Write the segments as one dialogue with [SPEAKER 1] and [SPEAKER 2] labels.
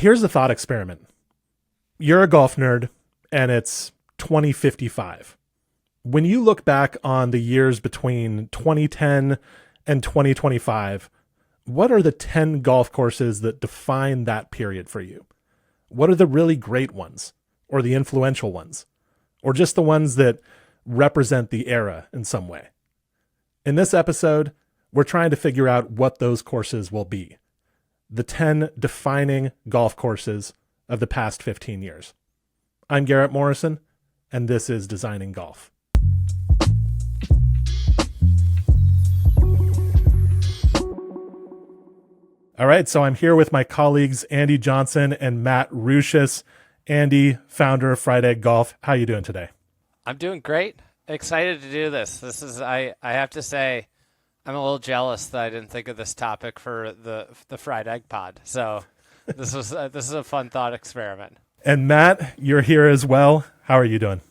[SPEAKER 1] Here's a thought experiment. You're a golf nerd and it's 2055. When you look back on the years between 2010 and 2025, what are the 10 golf courses that define that period for you? What are the really great ones, or the influential ones, or just the ones that represent the era in some way? In this episode, we're trying to figure out what those courses will be. The 10 defining golf courses of the past 15 years. I'm Garrett Morrison, and this is Designing Golf. All right, so I'm here with my colleagues, Andy Johnson and Matt Rouches. Andy, founder of Fried Egg Golf. How you doing today?
[SPEAKER 2] I'm doing great. Excited to do this. This is, I have to say, I'm a little jealous that I didn't think of this topic for the Fried Egg Pod. So this is a fun thought experiment.
[SPEAKER 1] And Matt, you're here as well. How are you doing?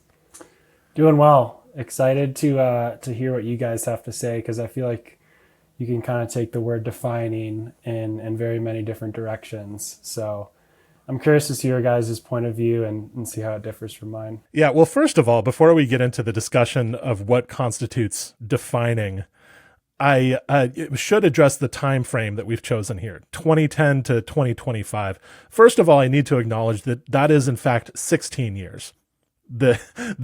[SPEAKER 3] Doing well. Excited to hear what you guys have to say, because I feel like you can kind of take the word defining in very many different directions. So I'm curious to see your guys' point of view and see how it differs from mine.
[SPEAKER 1] Yeah, well, first of all, before we get into the discussion of what constitutes defining, I should address the time frame that we've chosen here, 2010 to 2025. First of all, I need to acknowledge that that is, in fact, 16 years. The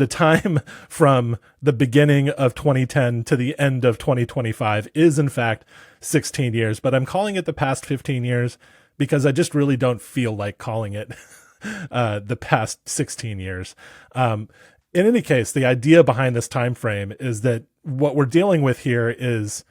[SPEAKER 1] time from the beginning of 2010 to the end of 2025 is, in fact, 16 years. But I'm calling it the past 15 years because I just really don't feel like calling it the past 16 years. In any case, the idea behind this time frame is that what we're dealing with here is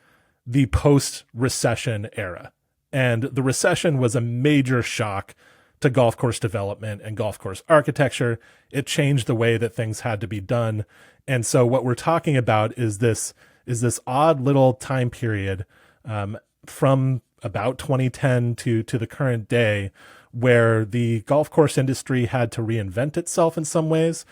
[SPEAKER 1] the post-recession era. And the recession was a major shock to golf course development and golf course architecture. It changed the way that things had to be done. And so what we're talking about is this odd little time period from about 2010 to the current day, where the golf course industry had to reinvent itself in some ways.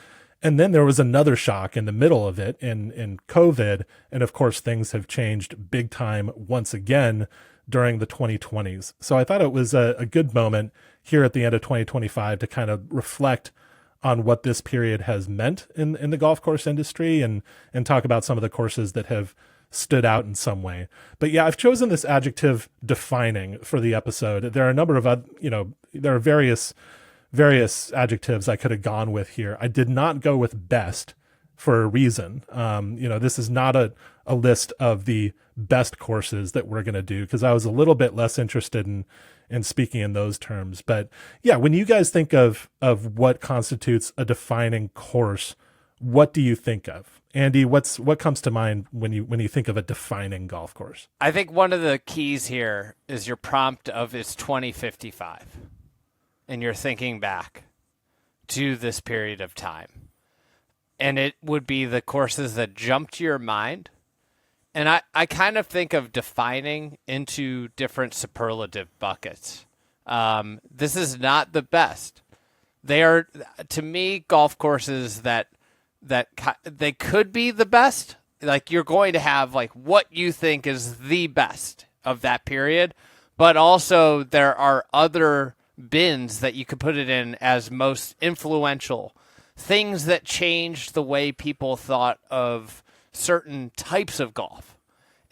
[SPEAKER 1] And then there was another shock in the middle of it in COVID. And of course, things have changed big time once again during the 2020s. So I thought it was a good moment here at the end of 2025 to kind of reflect on what this period has meant in the golf course industry and talk about some of the courses that have stood out in some way. But yeah, I've chosen this adjective defining for the episode. There are a number of, there are various adjectives I could have gone with here. I did not go with best for a reason. This is not a list of the best courses that we're going to do, because I was a little bit less interested in speaking in those terms. But yeah, when you guys think of what constitutes a defining course, what do you think of? Andy, what comes to mind when you think of a defining golf course?
[SPEAKER 2] I think one of the keys here is your prompt of it's 2055. And you're thinking back to this period of time. And it would be the courses that jump to your mind. And I kind of think of defining into different superlative buckets. This is not the best. They are, to me, golf courses that they could be the best. Like, you're going to have like what you think is the best of that period. But also there are other bins that you could put it in as most influential, things that changed the way people thought of certain types of golf.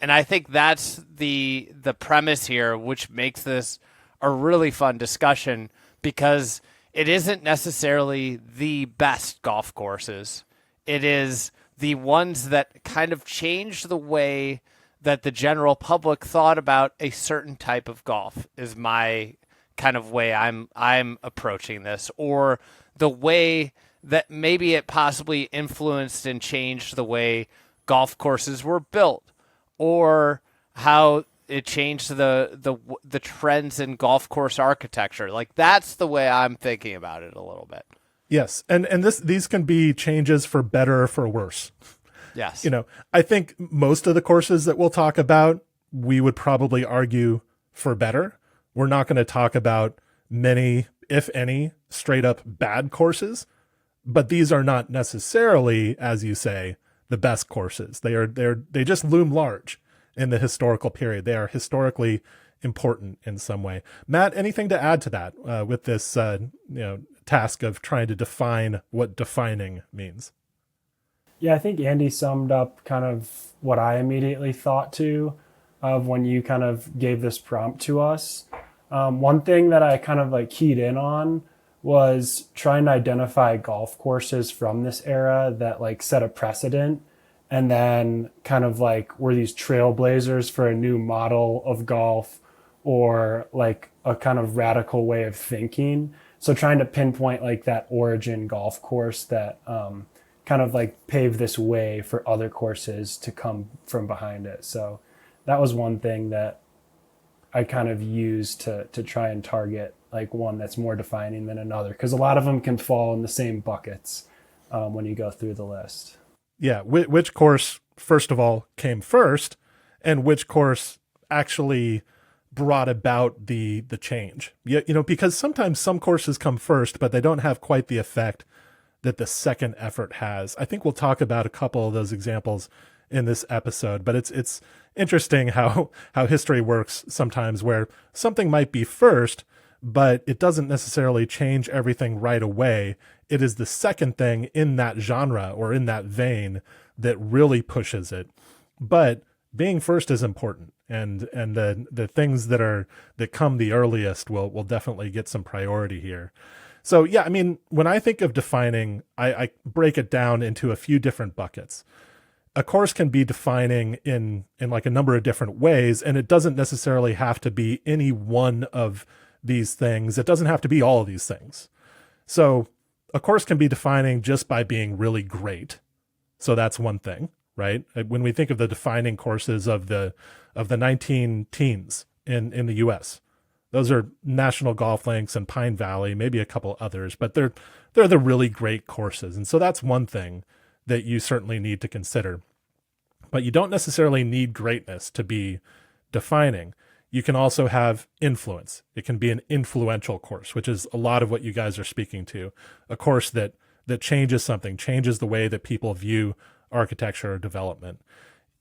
[SPEAKER 2] And I think that's the premise here, which makes this a really fun discussion, because it isn't necessarily the best golf courses. It is the ones that kind of changed the way that the general public thought about a certain type of golf, is my kind of way I'm approaching this, or the way that maybe it possibly influenced and changed the way golf courses were built, or how it changed the trends in golf course architecture. Like, that's the way I'm thinking about it a little bit.
[SPEAKER 1] Yes, and these can be changes for better or for worse.
[SPEAKER 2] Yes.
[SPEAKER 1] I think most of the courses that we'll talk about, we would probably argue for better. We're not going to talk about many, if any, straight up bad courses, but these are not necessarily, as you say, the best courses. They just loom large in the historical period. They are historically important in some way. Matt, anything to add to that with this task of trying to define what defining means?
[SPEAKER 3] Yeah, I think Andy summed up kind of what I immediately thought to of when you kind of gave this prompt to us. One thing that I kind of like keyed in on was trying to identify golf courses from this era that like set a precedent and then kind of like were these trailblazers for a new model of golf or like a kind of radical way of thinking. So trying to pinpoint like that origin golf course that kind of like pave this way for other courses to come from behind it. So that was one thing that I kind of used to try and target like one that's more defining than another, because a lot of them can fall in the same buckets when you go through the list.
[SPEAKER 1] Yeah, which course, first of all, came first, and which course actually brought about the change. Because sometimes some courses come first, but they don't have quite the effect that the second effort has. I think we'll talk about a couple of those examples in this episode, but it's interesting how history works sometimes, where something might be first, but it doesn't necessarily change everything right away. It is the second thing in that genre or in that vein that really pushes it. But being first is important, and the things that come the earliest will definitely get some priority here. So yeah, I mean, when I think of defining, I break it down into a few different buckets. A course can be defining in like a number of different ways, and it doesn't necessarily have to be any one of these things. It doesn't have to be all of these things. So a course can be defining just by being really great. So that's one thing, right? When we think of the defining courses of the 19 teens in the US, those are National Golf Links and Pine Valley, maybe a couple others, but they're the really great courses. And so that's one thing that you certainly need to consider. But you don't necessarily need greatness to be defining. You can also have influence. It can be an influential course, which is a lot of what you guys are speaking to. A course that changes something, changes the way that people view architecture or development.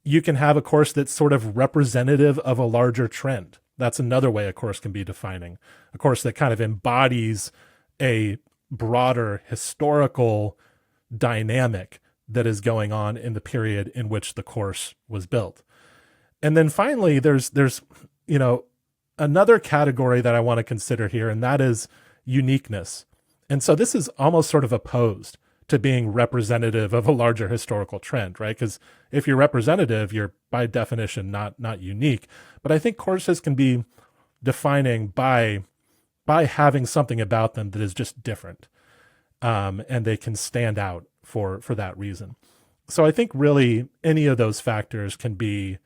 [SPEAKER 1] You can have a course that's sort of representative of a larger trend. That's another way a course can be defining. A course that kind of embodies a broader historical dynamic that is going on in the period in which the course was built. And then finally, there's another category that I want to consider here, and that is uniqueness. And so this is almost sort of opposed to being representative of a larger historical trend, right? Because if you're representative, you're by definition not unique. But I think courses can be defining by having something about them that is just different, and they can stand out for that reason. So I think really any of those factors can be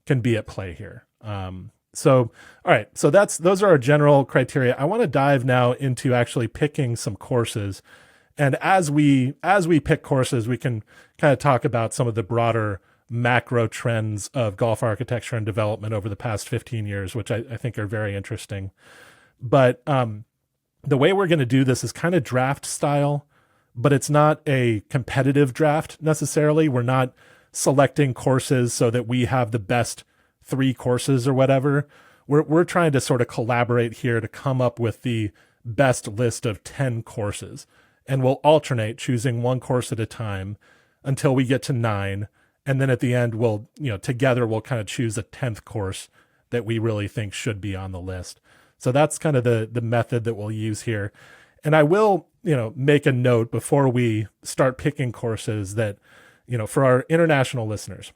[SPEAKER 1] at play here. So all right, so those are our general criteria. I want to dive now into actually picking some courses. And as we pick courses, we can kind of talk about some of the broader macro trends of golf architecture and development over the past 15 years, which I think are very interesting. But the way we're going to do this is kind of draft style, but it's not a competitive draft necessarily. We're not selecting courses so that we have the best 3 courses or whatever. We're trying to sort of collaborate here to come up with the best list of 10 courses. And we'll alternate choosing one course at a time until we get to 9. And then at the end, together we'll kind of choose a 10th course that we really think should be on the list. So that's kind of the method that we'll use here. And I will, make a note before we start picking courses that, for our international listeners,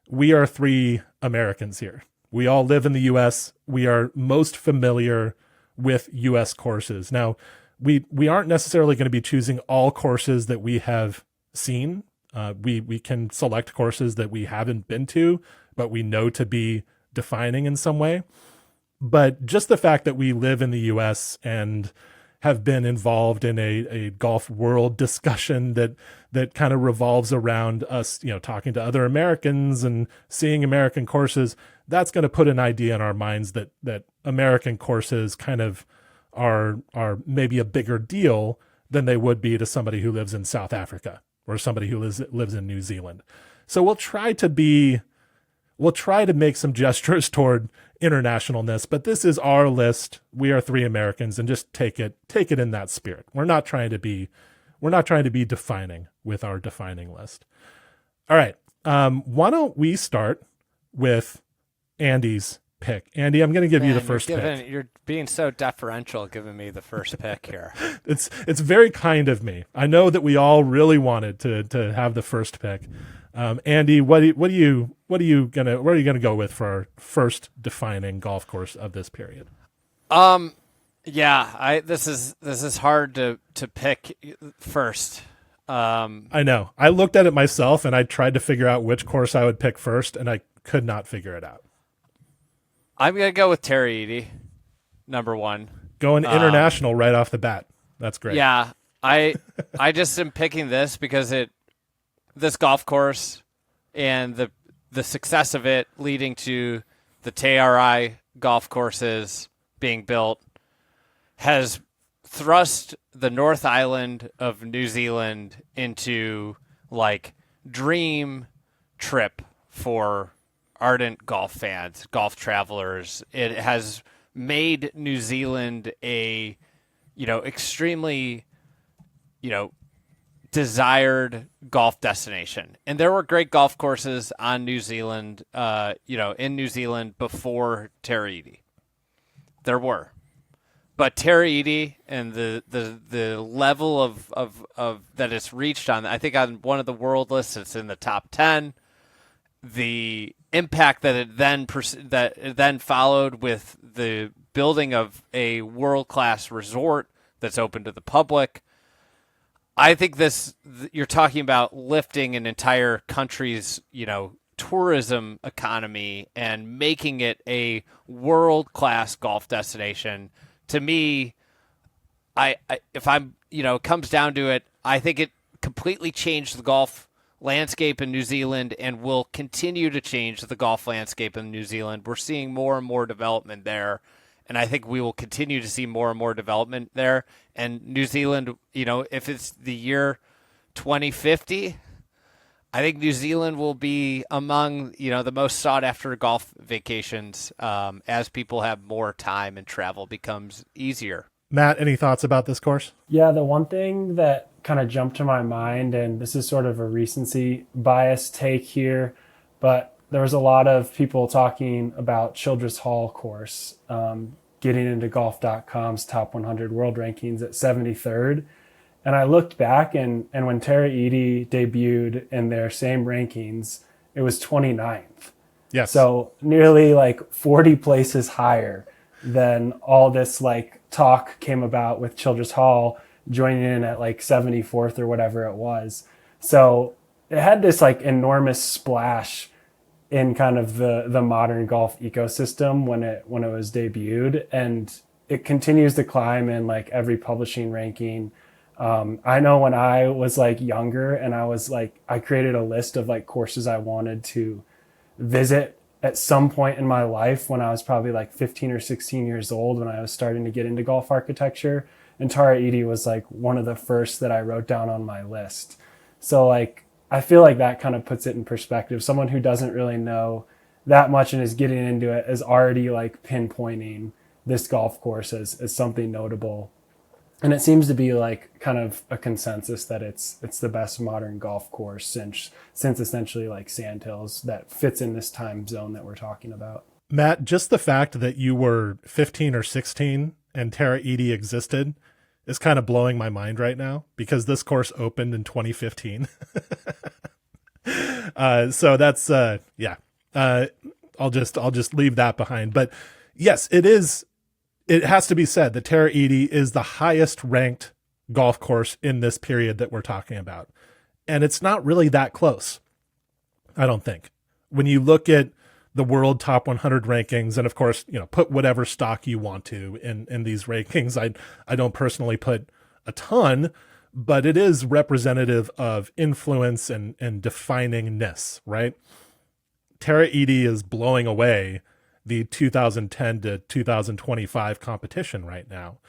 [SPEAKER 1] we are 3 Americans here. We all live in the US. We are most familiar with US courses. Now, we aren't necessarily going to be choosing all courses that we have seen. We can select courses that we haven't been to, but we know to be defining in some way. But just the fact that we live in the US and have been involved in a golf world discussion that kind of revolves around us, talking to other Americans and seeing American courses, that's going to put an idea in our minds that American courses kind of are maybe a bigger deal than they would be to somebody who lives in South Africa or somebody who lives in New Zealand. So we'll try to we'll try to make some gestures toward internationalness, but this is our list. We are three Americans, and just take it in that spirit. We're not trying to be defining with our defining list. All right. Why don't we start with Andy's pick? Andy, I'm going to give you the first pick.
[SPEAKER 2] You're being so deferential giving me the first pick here.
[SPEAKER 1] It's very kind of me. I know that we all really wanted to have the first pick. Andy, where are you gonna go with for our first defining golf course of this period?
[SPEAKER 2] This is hard to pick first.
[SPEAKER 1] I know. I looked at it myself and I tried to figure out which course I would pick first, and I could not figure it out.
[SPEAKER 2] I'm gonna go with Terry Eady, number one.
[SPEAKER 1] Going international right off the bat. That's great.
[SPEAKER 2] Yeah, I just am picking this because this golf course and the success of it leading to the TRI golf courses being built has thrust the North Island of New Zealand into like dream trip for ardent golf fans, golf travelers. It has made New Zealand a, extremely, desired golf destination. And there were great golf courses on New Zealand, in New Zealand before Terry Eady. There were. But Terry Eady and the level of that it's reached on, I think on one of the world lists, it's in the top 10. The impact that it then followed with the building of a world-class resort that's open to the public. I think you're talking about lifting an entire country's, tourism economy and making it a world-class golf destination. To me, if I'm, it comes down to it, I think it completely changed the golf landscape in New Zealand and will continue to change the golf landscape in New Zealand. We're seeing more and more development there, and I think we will continue to see more and more development there. And New Zealand, if it's the year 2050, I think New Zealand will be among, the most sought after golf vacations as people have more time and travel becomes easier.
[SPEAKER 1] Matt, any thoughts about this course?
[SPEAKER 3] Yeah, the one thing that kind of jumped to my mind, and this is sort of a recency bias take here, but there was a lot of people talking about Childress Hall course, getting into golf.com's top 100 world rankings at 73rd. And I looked back, and when Terry Eady debuted in their same rankings, it was 29th.
[SPEAKER 1] Yes.
[SPEAKER 3] So nearly like 40 places higher than all this like talk came about with Childress Hall joining in at like 74th or whatever it was. So it had this like enormous splash in kind of the modern golf ecosystem when it was debuted, and it continues to climb in like every publishing ranking. I know when I was like younger and I created a list of like courses I wanted to visit at some point in my life when I was probably like 15 or 16 years old, when I was starting to get into golf architecture. And Tara Eady was like one of the first that I wrote down on my list. So like, I feel like that kind of puts it in perspective. Someone who doesn't really know that much and is getting into it is already like pinpointing this golf course as something notable. And it seems to be like kind of a consensus that it's the best modern golf course since essentially like Sandhills that fits in this time zone that we're talking about.
[SPEAKER 1] Matt, just the fact that you were 15 or 16 and Tara Eady existed is kind of blowing my mind right now, because this course opened in 2015. So that's I'll just leave that behind. But yes, it has to be said that Tara Eady is the highest ranked golf course in this period that we're talking about. And it's not really that close, I don't think. When you look at the world top 100 rankings, and of course, put whatever stock you want to in these rankings. I don't personally put a ton, but it is representative of influence and definingness, right? Tara Eady is blowing away the 2010 to 2025 competition right now.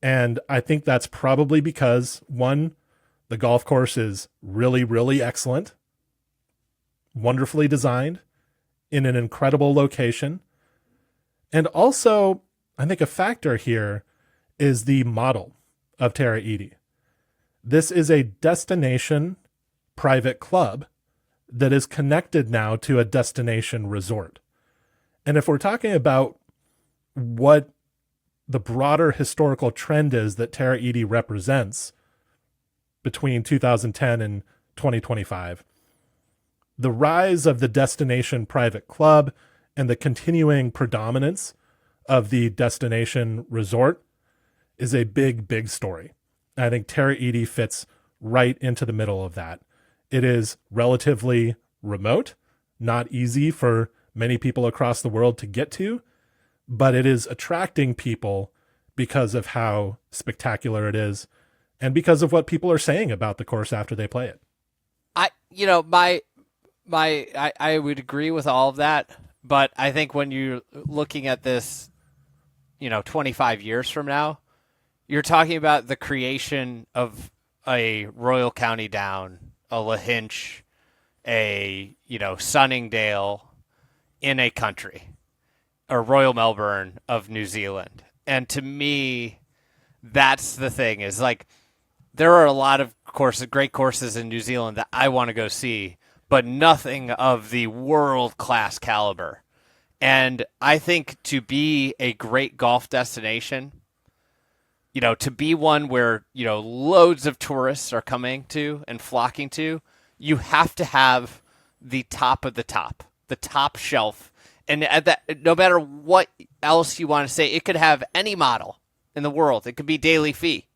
[SPEAKER 1] And I think that's probably because, one, the golf course is really, really excellent, wonderfully designed, in an incredible location. And also, I think a factor here is the model of Terra Iti. This is a destination private club that is connected now to a destination resort. And if we're talking about what the broader historical trend is that Terra Iti represents between 2010 and 2025, the rise of the destination private club and the continuing predominance of the destination resort is a big, big story. And I think Terra Iti fits right into the middle of that. It is relatively remote, not easy for many people across the world to get to, but it is attracting people because of how spectacular it is and because of what people are saying about the course after they play it.
[SPEAKER 2] I would agree with all of that, but I think when you're looking at this, 25 years from now, you're talking about the creation of a Royal County Down, a Lahinch, a, Sunningdale in a country, or Royal Melbourne of New Zealand. And to me, that's the thing, is like, there are a lot of great courses in New Zealand that I want to go see, but nothing of the world-class caliber. And I think to be a great golf destination, to be one where, loads of tourists are coming to and flocking to, you have to have the top of the top shelf. And at that, no matter what else you want to say, it could have any model in the world. It could be daily fee.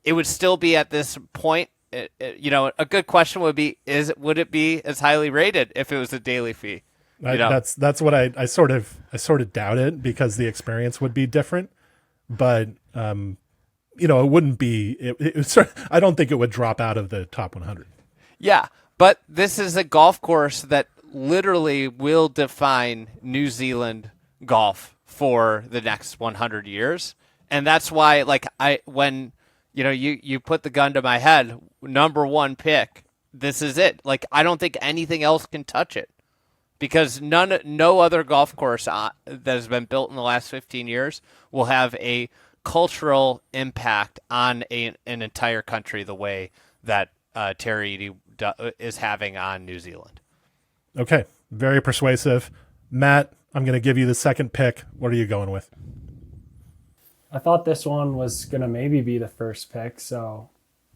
[SPEAKER 2] It would still be at this point. A good question would be: would it be as highly rated if it was a daily fee?
[SPEAKER 1] That's what I sort of doubt it, because the experience would be different. But it wouldn't be. I don't think it would drop out of the top 100.
[SPEAKER 2] Yeah, but this is a golf course that literally will define New Zealand golf for the next 100 years, and that's why, when you put the gun to my head, number one pick, this is it. Like, I don't think anything else can touch it, because no other golf course that has been built in the last 15 years will have a cultural impact on an entire country the way that Terra Iti is having on New Zealand.
[SPEAKER 1] Okay, very persuasive. Matt, I'm going to give you the second pick. What are you going with?
[SPEAKER 3] I thought this one was going to maybe be the first pick, so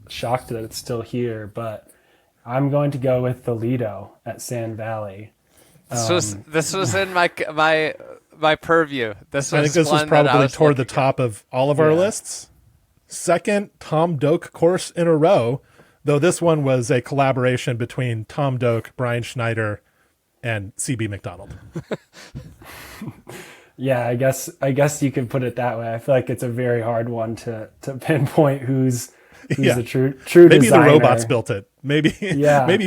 [SPEAKER 3] shocked that it's still here, but I'm going to go with the Lido at Sand Valley.
[SPEAKER 2] This was in my purview.
[SPEAKER 1] I think this was probably toward the top of all of our lists. Second Tom Doak course in a row, though this one was a collaboration between Tom Doak, Brian Schneider, and CB McDonald.
[SPEAKER 3] Yeah, I guess you could put it that way. I feel like it's a very hard one to pinpoint who's the true
[SPEAKER 1] maybe
[SPEAKER 3] designer.
[SPEAKER 1] The robots built it. Maybe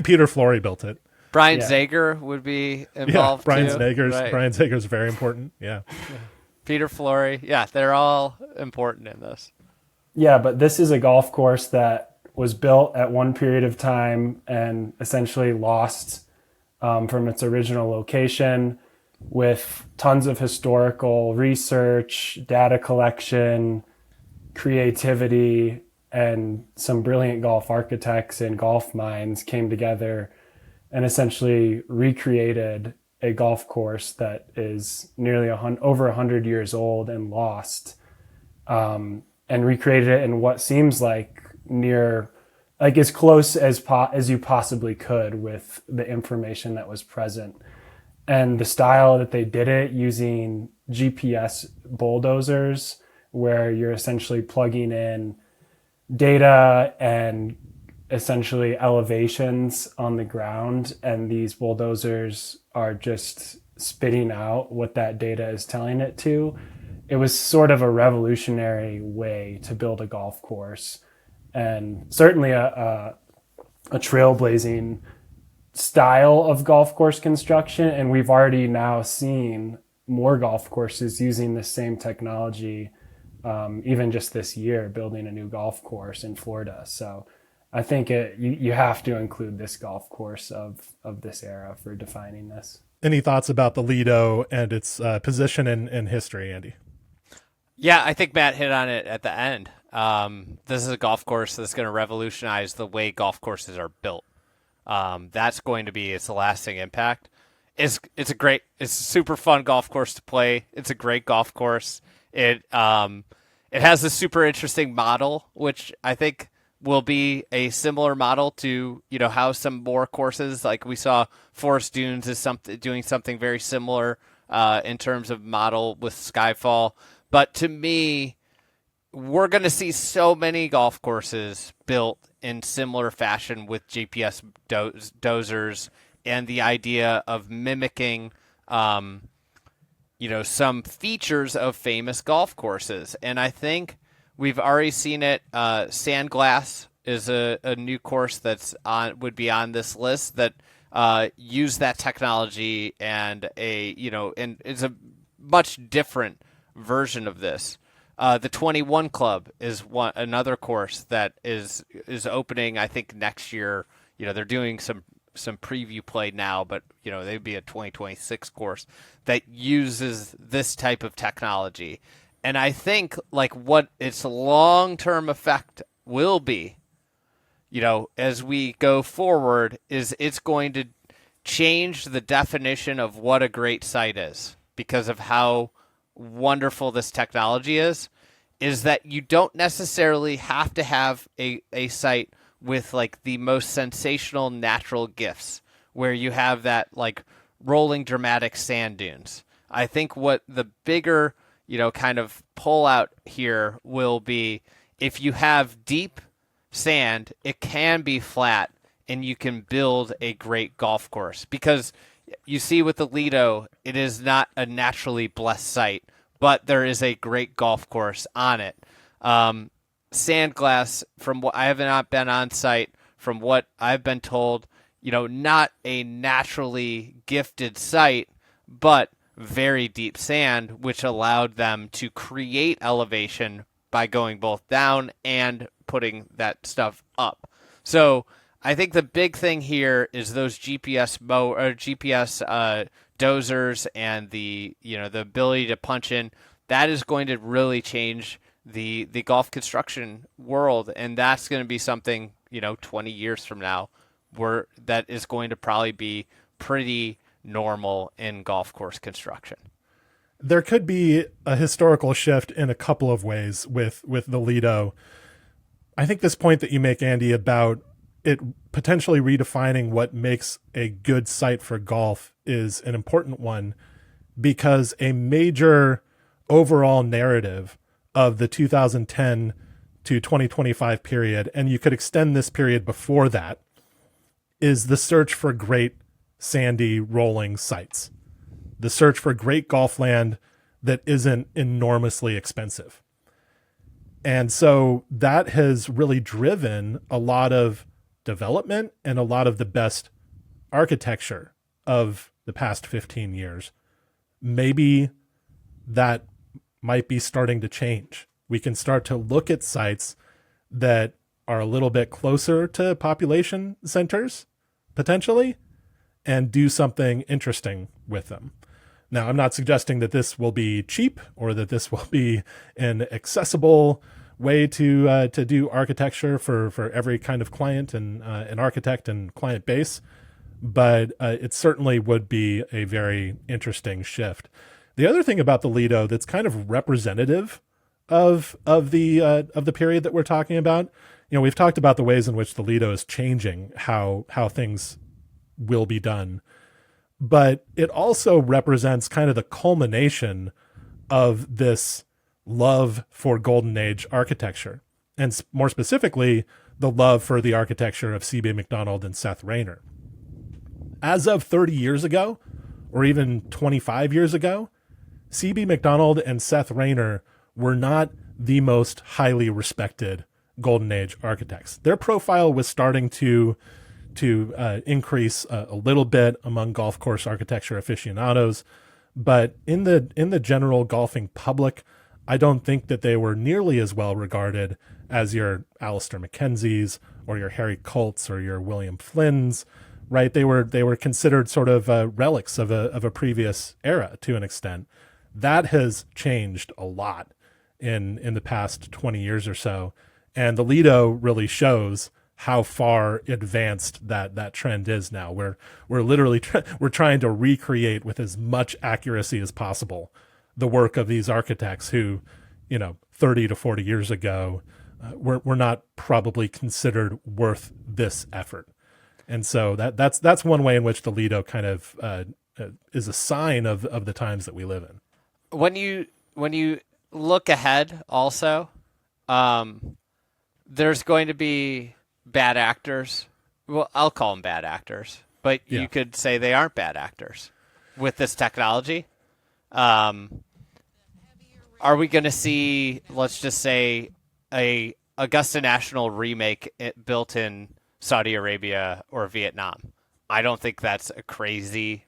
[SPEAKER 1] Peter Flory built it.
[SPEAKER 2] Brian Zager would be involved.
[SPEAKER 1] Brian
[SPEAKER 2] too.
[SPEAKER 1] Brian Zager's very important. Yeah.
[SPEAKER 2] Peter Flory. Yeah, they're all important in this.
[SPEAKER 3] Yeah, but this is a golf course that was built at one period of time and essentially lost from its original location, with tons of historical research, data collection, creativity, and some brilliant golf architects and golf minds came together and essentially recreated a golf course that is nearly over 100 years old and lost, and recreated it in what seems like as close as you possibly could with the information that was present. And the style that they did it, using GPS bulldozers, where you're essentially plugging in data and essentially elevations on the ground, and these bulldozers are just spitting out what that data is telling it to. It was sort of a revolutionary way to build a golf course, and certainly a trailblazing style of golf course construction. And we've already now seen more golf courses using the same technology, even just this year, building a new golf course in Florida. So I think you have to include this golf course of this era for defining this.
[SPEAKER 1] Any thoughts about the Lido and its position in history, Andy?
[SPEAKER 2] Yeah, I think Matt hit on it at the end. This is a golf course that's going to revolutionize the way golf courses are built. That's going to be its lasting impact. It's a super fun golf course to play. It's a great golf course. It has a super interesting model, which I think will be a similar model to how some more courses like we saw Forest Dunes is doing something very similar in terms of model with Skyfall. But to me, we're going to see so many golf courses built in similar fashion with GPS dozers and the idea of mimicking, some features of famous golf courses. And I think we've already seen it. Sandglass is a new course would be on this list that use that technology and it's a much different version of this. The 21 Club is another course that is opening, I think, next year. They're doing some preview play now, but they'd be a 2026 course that uses this type of technology. And I think like what its long-term effect will be, as we go forward, is it's going to change the definition of what a great site is because of how wonderful this technology is that you don't necessarily have to have a site with like the most sensational natural gifts where you have that like rolling dramatic sand dunes. I think what the bigger, kind of pull out here will be if you have deep sand, it can be flat and you can build a great golf course because you see with the Lido, it is not a naturally blessed site, but there is a great golf course on it. Sandglass, from what I have not been on site, from what I've been told, not a naturally gifted site, but very deep sand, which allowed them to create elevation by going both down and putting that stuff up. So I think the big thing here is those GPS dozers and the the ability to punch in. That is going to really change the golf construction world, and that's going to be something 20 years from now that is going to probably be pretty normal in golf course construction.
[SPEAKER 1] There could be a historical shift in a couple of ways with the Lido. I think this point that you make, Andy, about it potentially redefining what makes a good site for golf is an important one, because a major overall narrative of the 2010 to 2025 period, and you could extend this period before that, is the search for great sandy rolling sites, the search for great golf land that isn't enormously expensive. And so that has really driven a lot of development and a lot of the best architecture of the past 15 years. Maybe that might be starting to change. We can start to look at sites that are a little bit closer to population centers, potentially, and do something interesting with them. Now, I'm not suggesting that this will be cheap or that this will be an accessible way to do architecture for every kind of client and an architect and client base, but it certainly would be a very interesting shift. The other thing about the Lido that's kind of representative of the period that we're talking about, we've talked about the ways in which the Lido is changing how things will be done, but it also represents kind of the culmination of this love for Golden Age architecture, and more specifically, the love for the architecture of C.B. Macdonald and Seth Rayner. As of 30 years ago, or even 25 years ago, C.B. Macdonald and Seth Rayner were not the most highly respected Golden Age architects. Their profile was starting to increase a little bit among golf course architecture aficionados, but in the general golfing public, I don't think that they were nearly as well regarded as your Alistair Mackenzies or your Harry Colts or your William Flynn's. right? They were considered sort of relics of a previous era to an extent. That has changed a lot in the past 20 years or so, and the Lido really shows how far advanced that trend is now. We're literally we're trying to recreate with as much accuracy as possible the work of these architects who, 30 to 40 years ago, were not probably considered worth this effort. And so that's one way in which the Lido kind of is a sign of the times that we live in.
[SPEAKER 2] When you look ahead, also, there's going to be bad actors. Well, I'll call them bad actors, but you could say they aren't bad actors with this technology. Are we going to see, let's just say, a Augusta National remake built in Saudi Arabia or Vietnam? I don't think that's a crazy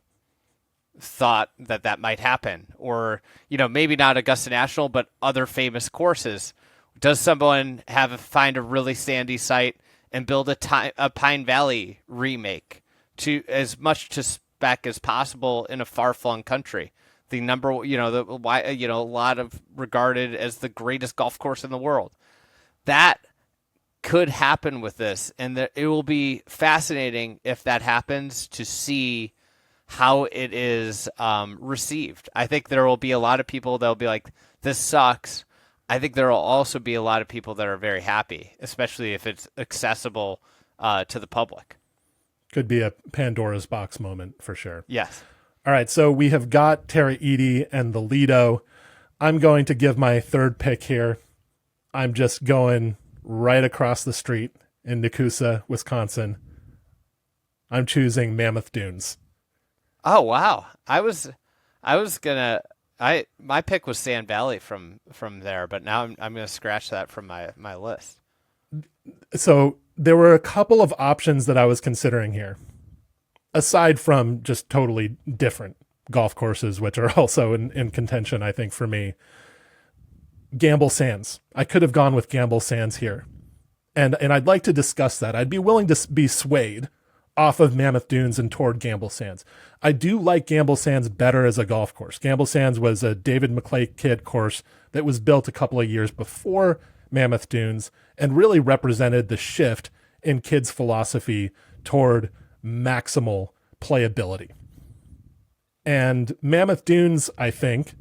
[SPEAKER 2] thought that might happen. Or, maybe not Augusta National, but other famous courses. Does someone find a really sandy site and build a Pine Valley remake to as much to spec as possible in a far-flung country? The a lot of regarded as the greatest golf course in the world. That could happen with this, and it will be fascinating if that happens to see how it is received. I think there will be a lot of people that will be like, this sucks. I think there will also be a lot of people that are very happy, especially if it's accessible to the public.
[SPEAKER 1] Could be a Pandora's box moment for sure.
[SPEAKER 2] Yes.
[SPEAKER 1] All right, so we have got Tara Edie and the Lido. I'm going to give my third pick here. I'm just going right across the street in Nakusa, Wisconsin. I'm choosing Mammoth Dunes.
[SPEAKER 2] Oh, wow. My pick was Sand Valley from there, but now I'm going to scratch that from my list.
[SPEAKER 1] So there were a couple of options that I was considering here, aside from just totally different golf courses, which are also in contention, I think, for me. Gamble Sands. I could have gone with Gamble Sands here. And I'd like to discuss that. I'd be willing to be swayed off of Mammoth Dunes and toward Gamble Sands. I do like Gamble Sands better as a golf course. Gamble Sands was a David McClay Kidd course that was built a couple of years before Mammoth Dunes and really represented the shift in Kidd's philosophy toward maximal playability. And Mammoth Dunes, I think,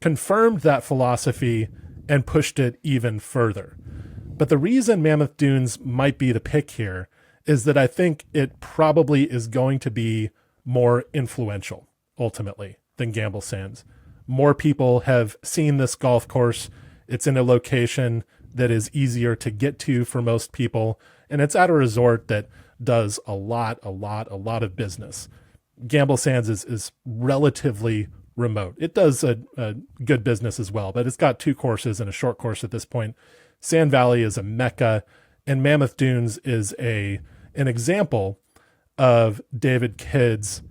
[SPEAKER 1] confirmed that philosophy and pushed it even further. But the reason Mammoth Dunes might be the pick here is that I think it probably is going to be more influential, ultimately, than Gamble Sands. More people have seen this golf course. It's in a location that is easier to get to for most people, and it's at a resort that does a lot of business. Gamble Sands is relatively remote. It does a good business as well, but it's got two courses and a short course at this point. Sand Valley is a mecca, and Mammoth Dunes is an example of David Kidd's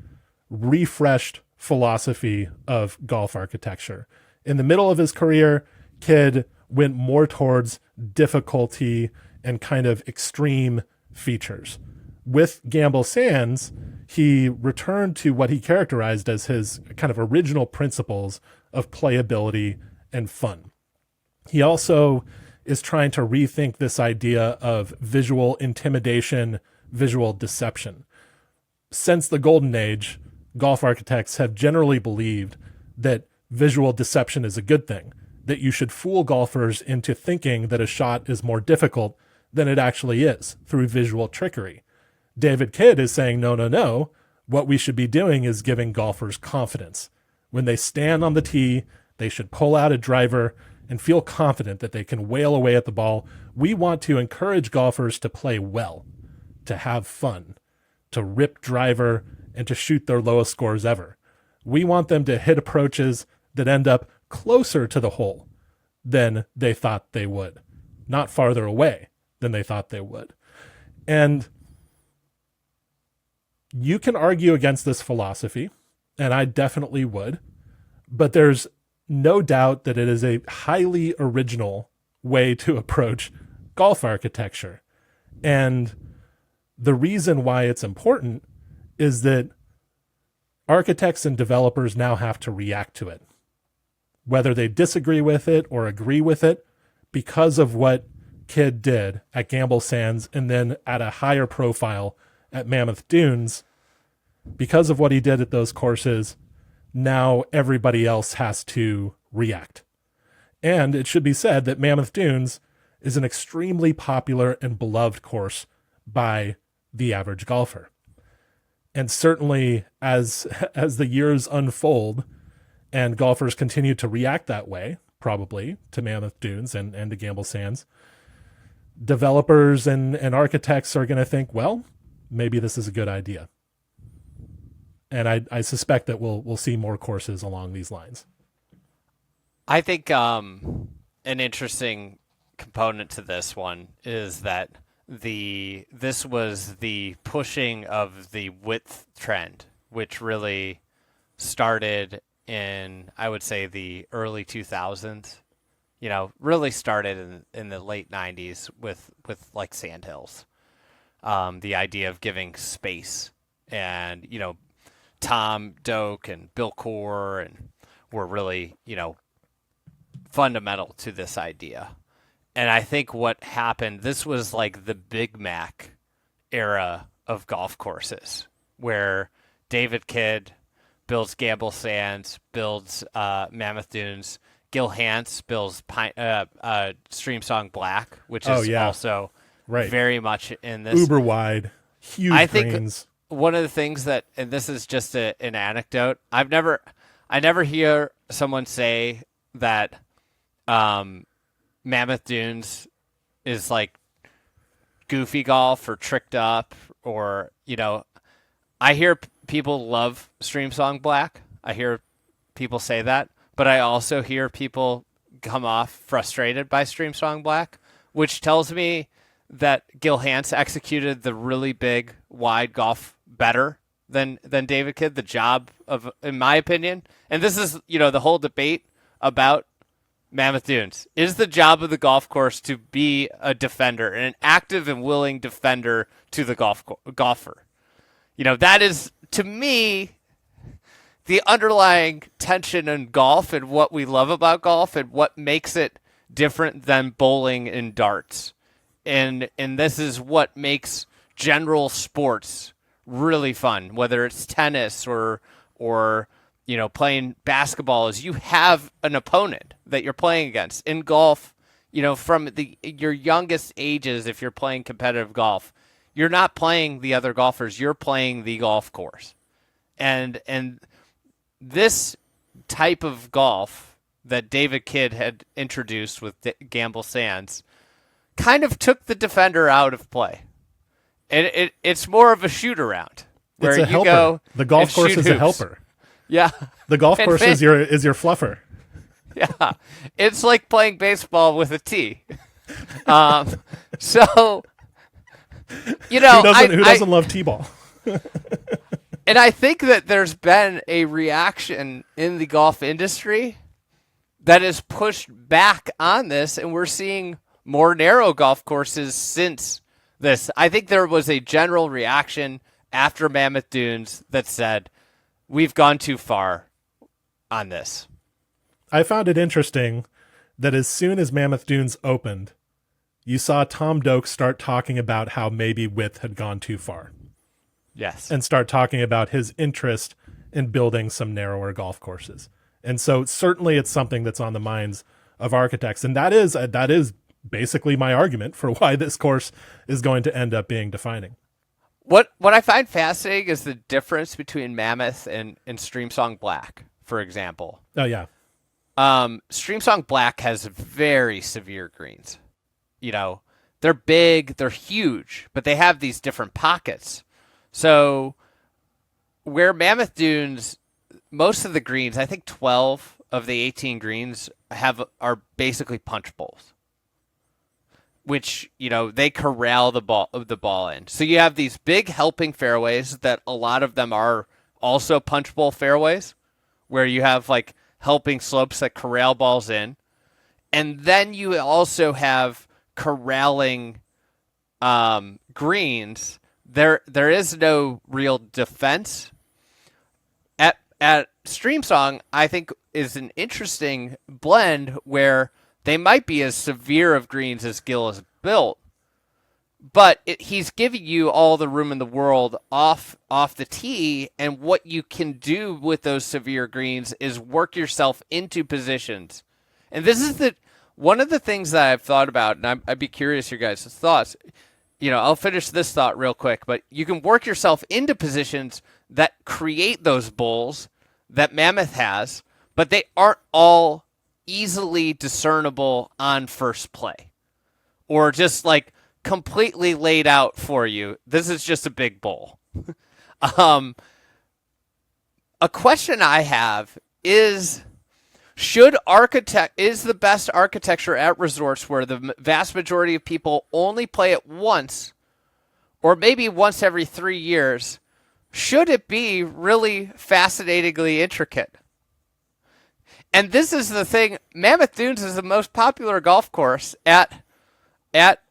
[SPEAKER 1] refreshed philosophy of golf architecture. In the middle of his career, Kidd went more towards difficulty and kind of extreme features. With Gamble Sands, he returned to what he characterized as his kind of original principles of playability and fun. He also is trying to rethink this idea of visual intimidation, visual deception. Since the Golden Age, golf architects have generally believed that visual deception is a good thing, that you should fool golfers into thinking that a shot is more difficult than it actually is through visual trickery. David Kidd is saying, no. What we should be doing is giving golfers confidence. When they stand on the tee, they should pull out a driver and feel confident that they can wail away at the ball. We want to encourage golfers to play well, to have fun, to rip driver, and to shoot their lowest scores ever. We want them to hit approaches that end up closer to the hole than they thought they would, not farther away than they thought they would. And you can argue against this philosophy, and I definitely would, but there's no doubt that it is a highly original way to approach golf architecture. And the reason why it's important is that architects and developers now have to react to it, whether they disagree with it or agree with it, because of what Kidd did at Gamble Sands and then at a higher profile at Mammoth Dunes. Because of what he did at those courses, now everybody else has to react. And it should be said that Mammoth Dunes is an extremely popular and beloved course by the average golfer. And certainly as the years unfold and golfers continue to react that way, probably to Mammoth Dunes and to Gamble Sands, developers and architects are going to think, well, maybe this is a good idea. And I suspect that we'll see more courses along these lines.
[SPEAKER 2] I think an interesting component to this one is that this was the pushing of the width trend, which really started in, I would say, the early 2000s. Really started in the late 90s with like sandhills. The idea of giving space, and Tom Doak and Bill Core and were really fundamental to this idea. And I think what happened, this was like the Big Mac era of golf courses, where David Kidd builds Gamble Sands, builds Mammoth Dunes, Gil Hance builds Streamsong Black, which is also very much in this.
[SPEAKER 1] Uber wide, huge
[SPEAKER 2] I think
[SPEAKER 1] greens.
[SPEAKER 2] One of the things that, and this is just an anecdote, I never hear someone say that Mammoth Dunes is like goofy golf or tricked up, or I hear people love Streamsong Black. I hear people say that, but I also hear people come off frustrated by Streamsong Black, which tells me that Gil Hance executed the really big wide golf better than David Kidd, the job of, in my opinion. And this is, the whole debate about Mammoth Dunes. Is the job of the golf course to be a defender, and an active and willing defender to the golfer? That is, to me, the underlying tension in golf and what we love about golf and what makes it different than bowling and darts. And this is what makes general sports really fun, whether it's tennis or playing basketball, is you have an opponent that you're playing against. In golf, from your youngest ages, if you're playing competitive golf, you're not playing the other golfers, you're playing the golf course. And this type of golf that David Kidd had introduced with Gamble Sands kind of took the defender out of play. And it's more of a shoot around where
[SPEAKER 1] It's a helper.
[SPEAKER 2] go.
[SPEAKER 1] The golf course is a helper.
[SPEAKER 2] Yeah.
[SPEAKER 1] The golf course is your fluffer.
[SPEAKER 2] Yeah. It's like playing baseball with a tee. So,
[SPEAKER 1] who doesn't love T-ball?
[SPEAKER 2] And I think that there's been a reaction in the golf industry that has pushed back on this, and we're seeing more narrow golf courses since this. I think there was a general reaction after Mammoth Dunes that said, we've gone too far on this.
[SPEAKER 1] I found it interesting that as soon as Mammoth Dunes opened, you saw Tom Doak start talking about how maybe width had gone too far.
[SPEAKER 2] Yes.
[SPEAKER 1] And start talking about his interest in building some narrower golf courses. And so certainly it's something that's on the minds of architects. And that is basically my argument for why this course is going to end up being defining.
[SPEAKER 2] What I find fascinating is the difference between Mammoth and Streamsong Black, for example.
[SPEAKER 1] Oh, yeah.
[SPEAKER 2] Streamsong Black has very severe greens. They're big, they're huge, but they have these different pockets. So where Mammoth Dunes, most of the greens, I think 12 of the 18 greens are basically punch bowls, which, they corral the ball in. So you have these big helping fairways that a lot of them are also punch bowl fairways, where you have like helping slopes that corral balls in. And then you also have corralling greens there is no real defense. At Streamsong, I think is an interesting blend where they might be as severe of greens as Gill has built, but he's giving you all the room in the world off the tee, and what you can do with those severe greens is work yourself into positions. And this is one of the things that I've thought about, and I'd be curious your guys' thoughts. I'll finish this thought real quick, but you can work yourself into positions that create those bowls that Mammoth has, but they aren't all easily discernible on first play or just like completely laid out for you. This is just a big bowl. A question I have is, is the best architecture at resorts where the vast majority of people only play it once or maybe once every 3 years, should it be really fascinatingly intricate? And this is the thing. Mammoth Dunes is the most popular golf course at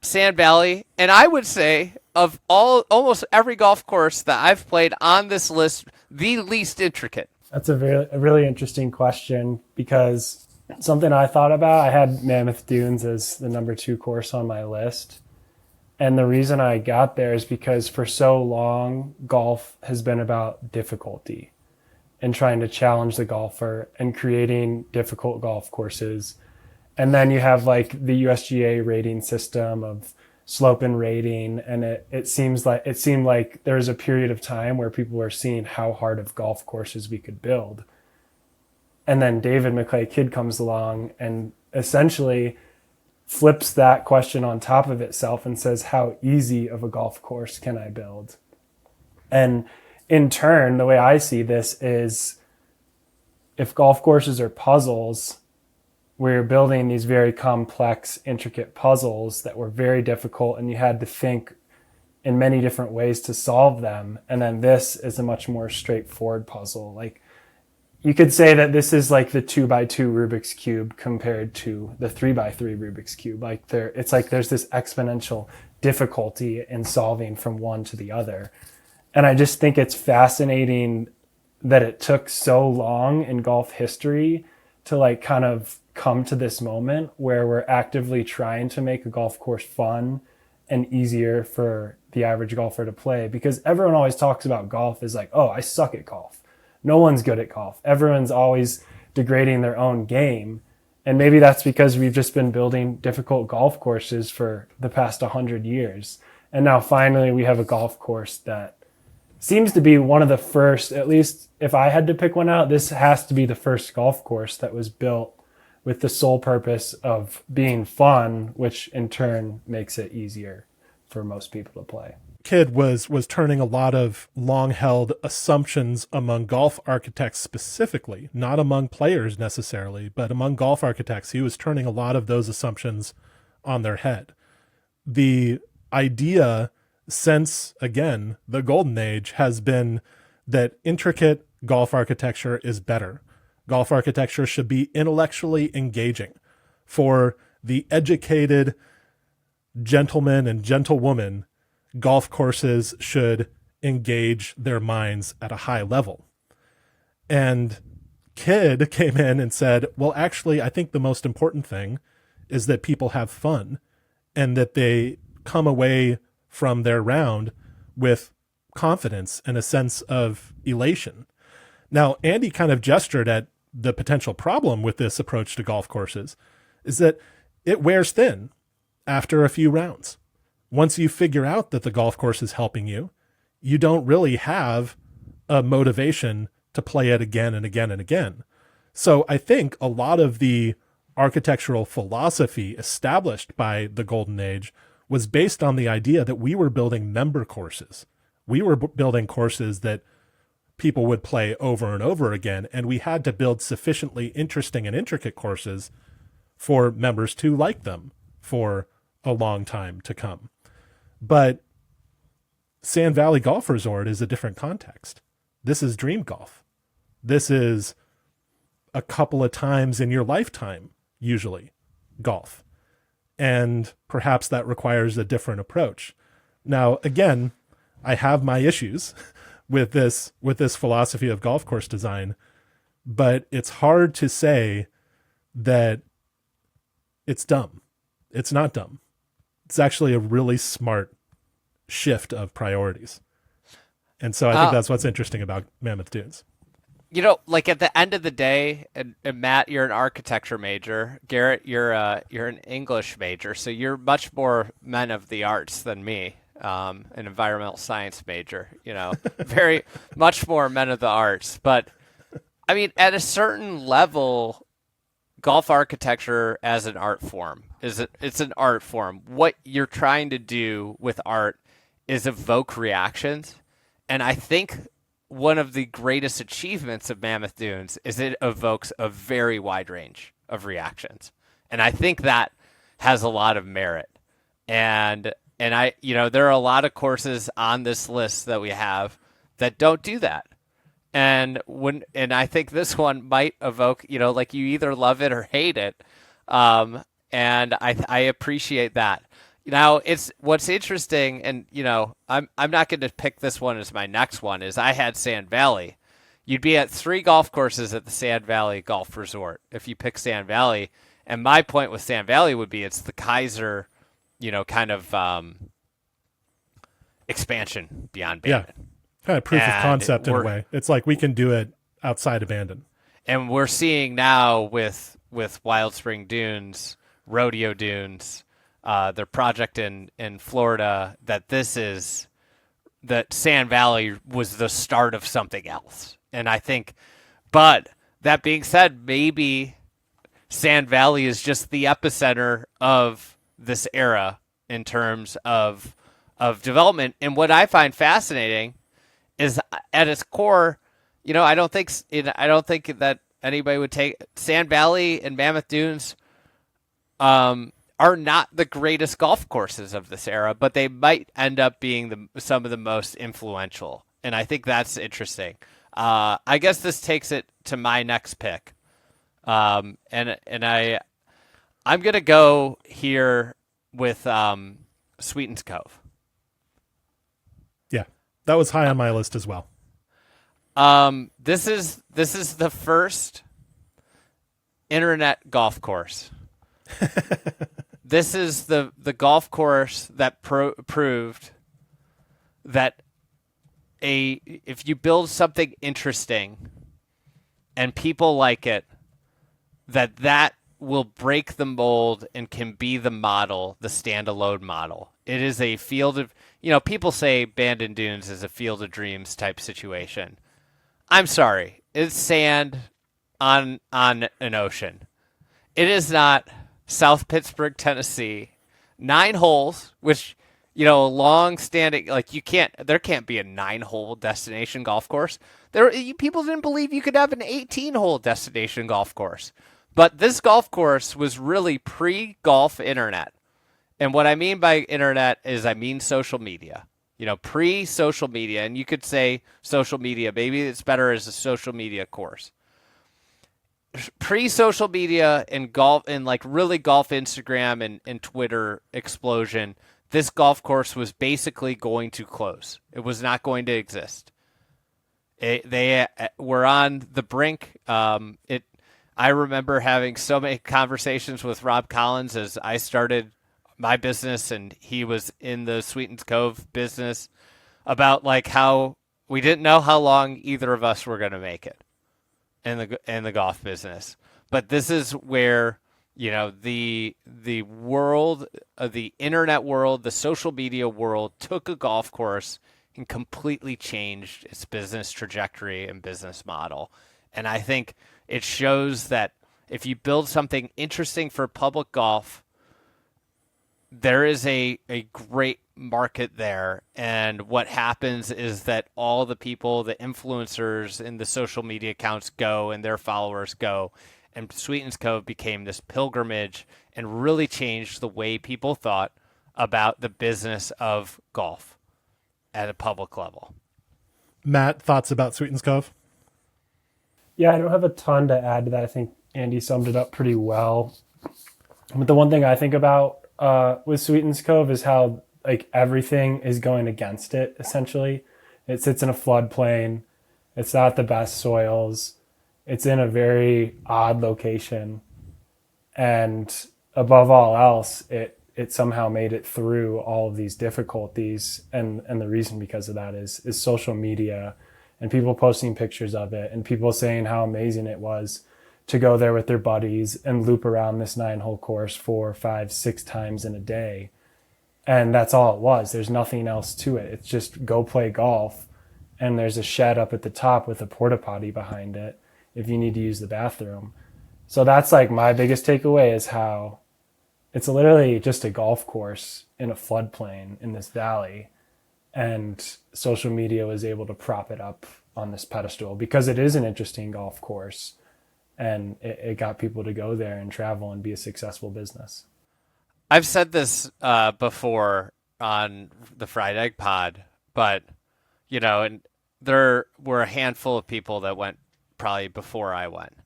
[SPEAKER 2] Sand Valley, and I would say of almost every golf course that I've played on this list, the least intricate.
[SPEAKER 3] That's a really interesting question, because something I thought about, I had Mammoth Dunes as the number 2 course on my list. And the reason I got there is because for so long, golf has been about difficulty and trying to challenge the golfer and creating difficult golf courses. And then you have like the USGA rating system of slope and rating. And it seemed like there was a period of time where people were seeing how hard of golf courses we could build. And then David McClay Kidd comes along and essentially flips that question on top of itself and says, how easy of a golf course can I build? And in turn, the way I see this is, if golf courses are puzzles, we're building these very complex, intricate puzzles that were very difficult, and you had to think in many different ways to solve them. And then this is a much more straightforward puzzle. Like, you could say that this is like the 2x2 Rubik's Cube compared to the 3x3 Rubik's Cube. It's like there's this exponential difficulty in solving from one to the other. And I just think it's fascinating that it took so long in golf history to like kind of come to this moment where we're actively trying to make a golf course fun and easier for the average golfer to play. Because everyone always talks about golf as like, oh, I suck at golf. No one's good at golf. Everyone's always degrading their own game. And maybe that's because we've just been building difficult golf courses for the past 100 years. And now finally we have a golf course that seems to be one of the first, at least if I had to pick one out, this has to be the first golf course that was built with the sole purpose of being fun, which in turn makes it easier for most people to play.
[SPEAKER 1] Kidd was turning a lot of long-held assumptions among golf architects specifically, not among players necessarily, but among golf architects. He was turning a lot of those assumptions on their head. The idea since, again, the Golden Age has been that intricate golf architecture is better. Golf architecture should be intellectually engaging. For the educated gentleman and gentlewoman, golf courses should engage their minds at a high level. And Kidd came in and said, well, actually, I think the most important thing is that people have fun and that they come away from their round with confidence and a sense of elation. Now, Andy kind of gestured at the potential problem with this approach to golf courses is that it wears thin after a few rounds. Once you figure out that the golf course is helping you, you don't really have a motivation to play it again and again and again. So I think a lot of the architectural philosophy established by the Golden Age was based on the idea that we were building member courses. We were building courses that people would play over and over again, and we had to build sufficiently interesting and intricate courses for members to like them for a long time to come. But Sand Valley Golf Resort is a different context. This is dream golf. This is a couple of times in your lifetime, usually, golf. And perhaps that requires a different approach. Now, again, I have my issues with this philosophy of golf course design, but it's hard to say that it's dumb. It's not dumb. It's actually a really smart shift of priorities. And so I think that's what's interesting about Mammoth Dunes.
[SPEAKER 2] You know, like at the end of the day, and Matt, you're an architecture major. Garrett, you're an English major, so you're much more men of the arts than me. An environmental science major, you know, very much more men of the arts. But I mean, at a certain level, golf architecture as an art form it's an art form. What you're trying to do with art is evoke reactions, and I think one of the greatest achievements of Mammoth Dunes is it evokes a very wide range of reactions. And I think that has a lot of merit. And I, you know, there are a lot of courses on this list that we have that don't do that. And I think this one might evoke, you know, like you either love it or hate it. And I appreciate that. Now, it's what's interesting, and you know, I'm not going to pick this one as my next one. Is I had Sand Valley. You'd be at 3 golf courses at the Sand Valley Golf Resort if you pick Sand Valley. And my point with Sand Valley would be it's the Kaiser, you know, kind of expansion beyond Bandon.
[SPEAKER 1] Yeah, kind of proof of concept in a way. It's like we can do it outside of Bandon.
[SPEAKER 2] And we're seeing now with Wild Spring Dunes, Rodeo Dunes, their project in Florida, that Sand Valley was the start of something else. And I think, but that being said, maybe Sand Valley is just the epicenter of this era in terms of development. And what I find fascinating is at its core, you know, I don't think that anybody would take Sand Valley and Mammoth Dunes are not the greatest golf courses of this era, but they might end up being some of the most influential. And I think that's interesting. I guess this takes it to my next pick. I'm going to go here with Sweetens Cove.
[SPEAKER 1] Yeah, that was high on my list as well.
[SPEAKER 2] This is the first internet golf course. This is the golf course that proved that if you build something interesting and people like it, that will break the mold and can be the model, the standalone model. It is a field of, you know, people say Bandon Dunes is a field of dreams type situation. I'm sorry. It's sand on an ocean. It is not South Pittsburgh, Tennessee, 9 holes, which, you know, long-standing, like there can't be a 9-hole destination golf course. People didn't believe you could have an 18-hole destination golf course. But this golf course was really pre-golf internet. And what I mean by internet is I mean social media. You know, pre-social media, and you could say social media, maybe it's better as a social media course. Pre-social media and golf, and like really golf Instagram and Twitter explosion, this golf course was basically going to close. It was not going to exist. They were on the brink. I remember having so many conversations with Rob Collins as I started my business and he was in the Sweetens Cove business about like how we didn't know how long either of us were going to make it in the golf business. But this is where, you know, the world, the internet world, the social media world took a golf course and completely changed its business trajectory and business model. And I think it shows that if you build something interesting for public golf, there is a great market there. And what happens is that all the people, the influencers in the social media accounts go and their followers go. And Sweetens Cove became this pilgrimage and really changed the way people thought about the business of golf at a public level.
[SPEAKER 1] Matt, thoughts about Sweetens Cove?
[SPEAKER 3] Yeah, I don't have a ton to add to that. I think Andy summed it up pretty well. But the one thing I think about with Sweetens Cove is how like everything is going against it essentially. It sits in a floodplain. It's not the best soils. It's in a very odd location. And above all else, it somehow made it through all of these difficulties. And the reason because of that is social media and people posting pictures of it and people saying how amazing it was to go there with their buddies and loop around this 9-hole course 4, 5, 6 times in a day. And that's all it was. There's nothing else to it. It's just go play golf. And there's a shed up at the top with a porta potty behind it if you need to use the bathroom. So that's like my biggest takeaway is how it's literally just a golf course in a floodplain in this valley. And social media was able to prop it up on this pedestal because it is an interesting golf course. And it got people to go there and travel and be a successful business.
[SPEAKER 2] I've said this before on the Fried Egg Pod, but, and there were a handful of people that went probably before I went.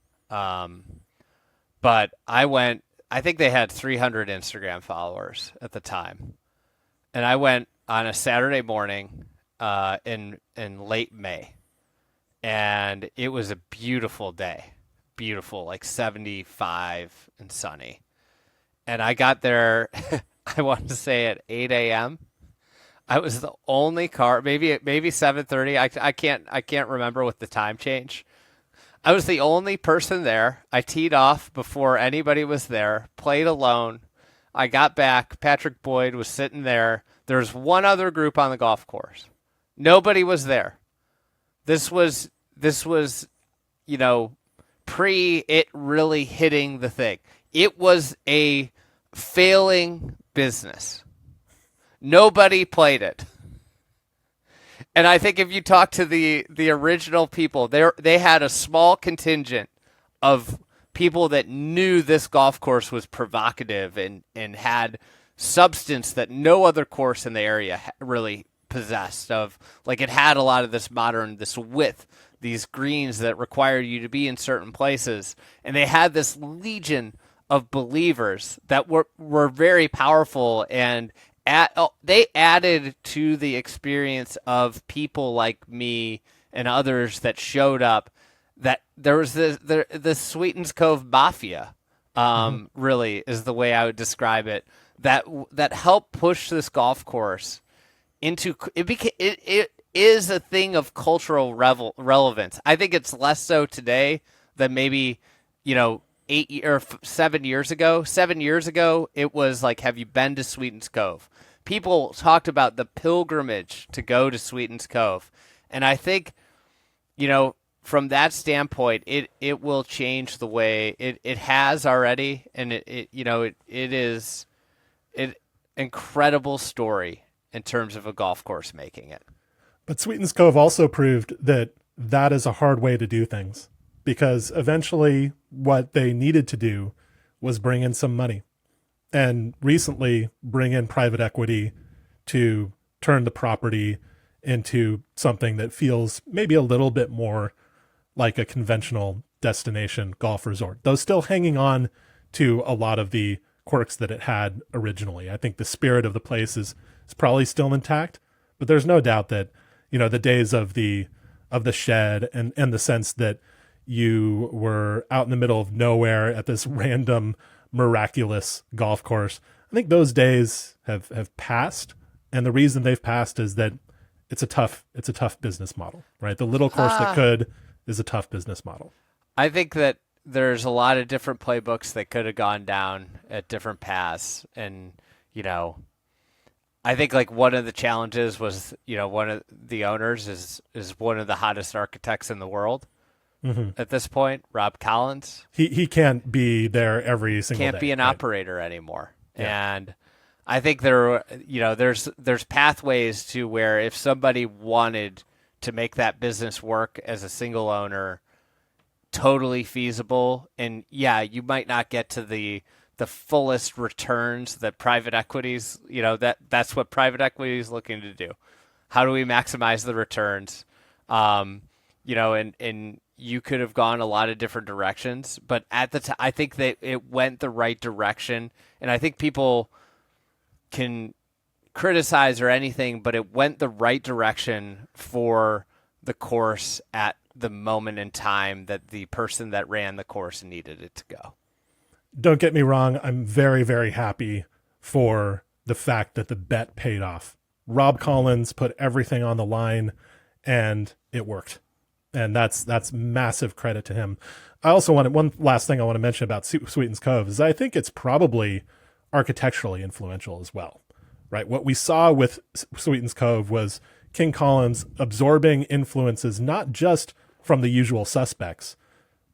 [SPEAKER 2] But I went, I think they had 300 Instagram followers at the time. And I went on a Saturday morning in late May. And it was a beautiful day. Beautiful, like 75 and sunny. And I got there, I want to say at 8 a.m. I was the only car, maybe 7:30. I can't remember with the time change. I was the only person there. I teed off before anybody was there, played alone. I got back. Patrick Boyd was sitting there. There was one other group on the golf course. Nobody was there. This was, pre it really hitting the thing. It was a failing business. Nobody played it. And I think if you talk to the original people, they had a small contingent of people that knew this golf course was provocative and had substance that no other course in the area really possessed. Of like it had a lot of this width, these greens that require you to be in certain places, and they had this legion of believers that were very powerful, and they added to the experience of people like me and others that showed up. That there was the Sweetens Cove mafia, really is the way I would describe it. That helped push this golf course into it is a thing of cultural relevance. I think it's less so today than maybe 7 years ago. 7 years ago, it was like, have you been to Sweetens Cove? People talked about the pilgrimage to go to Sweetens Cove. And I think, from that standpoint, it will change the way it has already. And it is an incredible story in terms of a golf course making it.
[SPEAKER 1] But Sweetens Cove also proved that is a hard way to do things, because eventually what they needed to do was bring in some money, and recently bring in private equity to turn the property into something that feels maybe a little bit more like a conventional destination golf resort, though still hanging on to a lot of the quirks that it had originally. I think the spirit of the place is probably still intact, but there's no doubt that, the days of the shed and the sense that you were out in the middle of nowhere at this random miraculous golf course, I think those days have passed. And the reason they've passed is that it's a tough business model, right? The little course that could is a tough business model.
[SPEAKER 2] I think that there's a lot of different playbooks that could have gone down at different paths. And, I think like one of the challenges was, one of the owners is one of the hottest architects in the world. At this point, Rob Collins.
[SPEAKER 1] He can't be there every single day.
[SPEAKER 2] Can't be an operator anymore. Yeah. And I think there's pathways to where if somebody wanted to make that business work as a single owner, totally feasible. And you might not get to the fullest returns that private equities, that's what private equity is looking to do. How do we maximize the returns? And you could have gone a lot of different directions, but at the time, I think that it went the right direction. And I think people can criticize or anything, but it went the right direction for the course at the moment in time that the person that ran the course needed it to go.
[SPEAKER 1] Don't get me wrong. I'm very, very happy for the fact that the bet paid off. Rob Collins put everything on the line and it worked. And that's massive credit to him. I also wanted one last thing I want to mention about Sweetens Cove is I think it's probably architecturally influential as well, right? What we saw with Sweetens Cove was King Collins absorbing influences, not just from the usual suspects,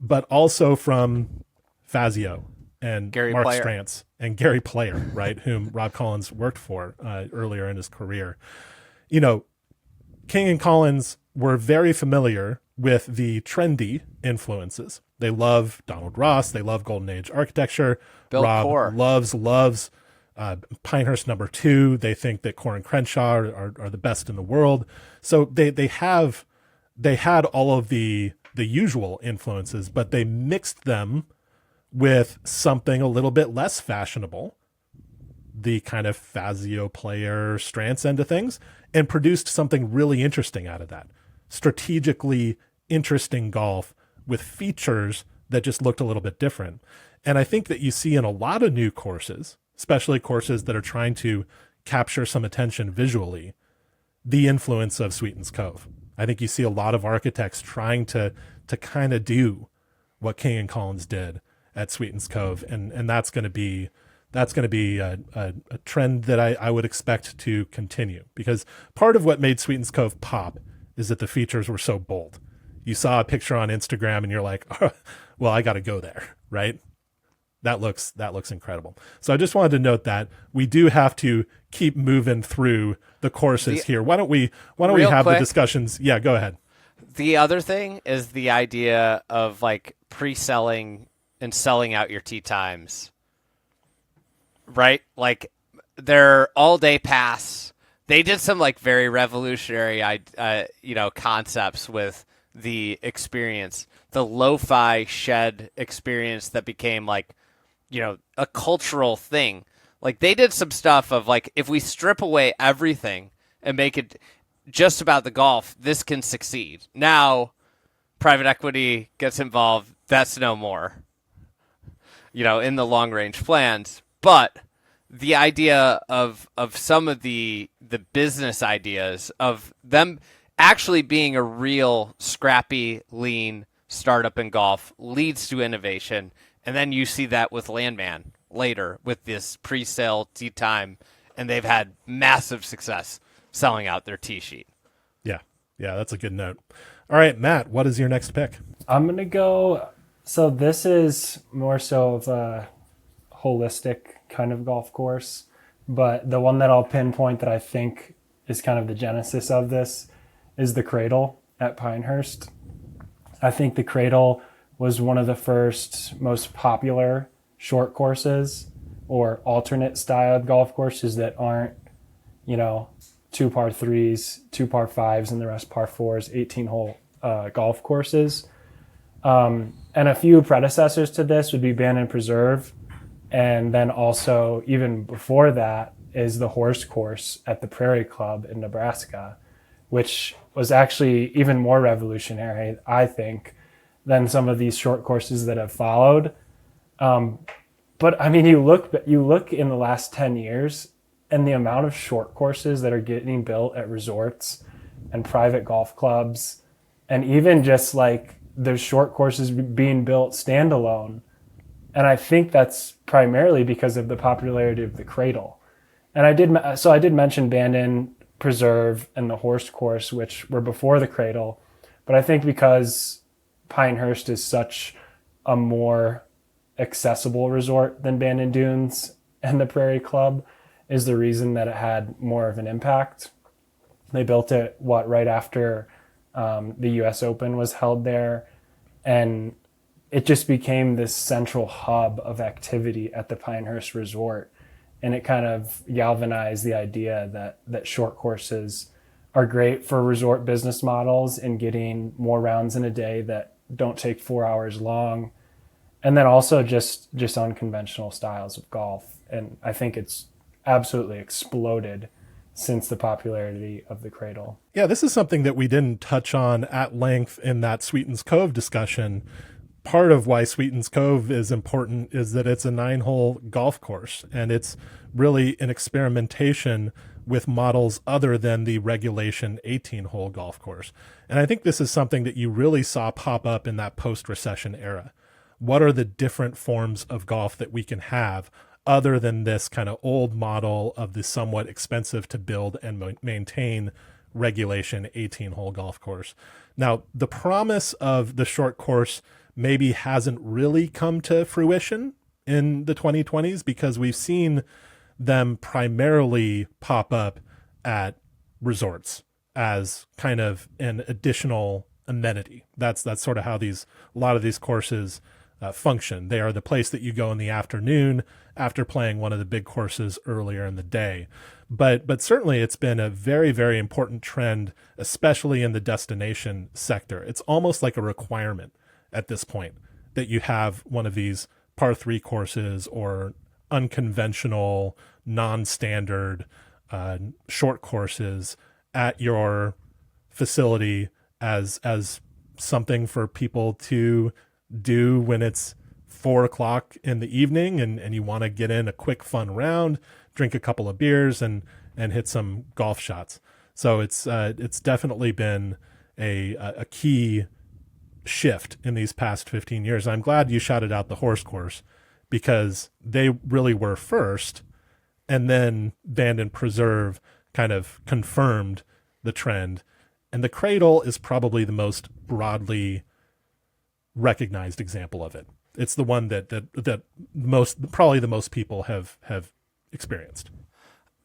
[SPEAKER 1] but also from Fazio and
[SPEAKER 2] Gary
[SPEAKER 1] Mark
[SPEAKER 2] Player.
[SPEAKER 1] Strantz and Gary Player, right? Whom Rob Collins worked for earlier in his career. You know, King and Collins were very familiar with the trendy influences. They love Donald Ross. They love Golden Age architecture.
[SPEAKER 2] Bill
[SPEAKER 1] Rob
[SPEAKER 2] Core.
[SPEAKER 1] loves Pinehurst No. 2. They think that Core and Crenshaw are the best in the world. So they had all of the usual influences, but they mixed them with something a little bit less fashionable, the kind of Fazio Player Strantz end of things, and produced something really interesting out of that. Strategically interesting golf with features that just looked a little bit different. And I think that you see in a lot of new courses, especially courses that are trying to capture some attention visually, the influence of Sweetens Cove. I think you see a lot of architects trying to kind of do what King and Collins did at Sweetens Cove, and that's going to be a trend that I would expect to continue, because part of what made Sweetens Cove pop is that the features were so bold. You saw a picture on Instagram and you're like, oh, well, I got to go there, right? That looks incredible. So I just wanted to note that we do have to keep moving through the courses here. Why don't we have the discussions? Yeah, go ahead.
[SPEAKER 2] The other thing is the idea of like pre-selling and selling out your tee times, right? Like their all-day pass. They did some like very revolutionary, concepts with the experience, the lo-fi shed experience that became like, a cultural thing. Like they did some stuff of like, if we strip away everything and make it just about the golf, this can succeed. Now, private equity gets involved. That's no more, in the long range plans. But the idea of some of the business ideas of them actually being a real scrappy, lean startup in golf leads to innovation. And then you see that with Landman later with this pre-sale tee time, and they've had massive success selling out their tee sheet.
[SPEAKER 1] Yeah, that's a good note. All right, Matt, what is your next pick?
[SPEAKER 3] I'm going to go. So this is more so of a holistic kind of golf course, but the one that I'll pinpoint that I think is kind of the genesis of this is the Cradle at Pinehurst. I think the Cradle was one of the first most popular short courses or alternate styled golf courses that aren't, 2 par 3s, 2 par 5s, and the rest par 4s, 18-hole golf courses. And a few predecessors to this would be Bandon Preserve. And then also, even before that, is the horse course at the Prairie Club in Nebraska, which was actually even more revolutionary, I think, than some of these short courses that have followed. But I mean, you look in the last 10 years, and the amount of short courses that are getting built at resorts and private golf clubs, and even just like there's short courses being built standalone. And I think that's primarily because of the popularity of the Cradle. And I did mention Bandon Preserve and the horse course, which were before the Cradle. But I think because Pinehurst is such a more accessible resort than Bandon Dunes and the Prairie Club is the reason that it had more of an impact. They built it, right after the U.S. Open was held there. And it just became this central hub of activity at the Pinehurst Resort. And it kind of galvanized the idea that short courses are great for resort business models and getting more rounds in a day that don't take 4 hours long. And then also just unconventional styles of golf. And I think it's absolutely exploded since the popularity of the Cradle.
[SPEAKER 1] Yeah, this is something that we didn't touch on at length in that Sweetens Cove discussion. Part of why Sweetens Cove is important is that it's a 9-hole golf course, and it's really an experimentation with models other than the regulation 18-hole golf course. And I think this is something that you really saw pop up in that post-recession era. What are the different forms of golf that we can have other than this kind of old model of the somewhat expensive to build and maintain regulation 18-hole golf course? Now, the promise of the short course maybe hasn't really come to fruition in the 2020s because we've seen them primarily pop up at resorts as kind of an additional amenity. That's sort of how a lot of these courses function. They are the place that you go in the afternoon after playing one of the big courses earlier in the day. But certainly it's been a very, very important trend, especially in the destination sector. It's almost like a requirement at this point that you have one of these par 3 courses or unconventional, non-standard short courses at your facility as something for people to do when it's 4:00 in the evening and you want to get in a quick fun round, drink a couple of beers and hit some golf shots. So it's definitely been a key shift in these past 15 years. I'm glad you shouted out the horse course because they really were first, and then Band and Preserve kind of confirmed the trend. And the Cradle is probably the most broadly recognized example of it. It's the one that probably the most people have experienced.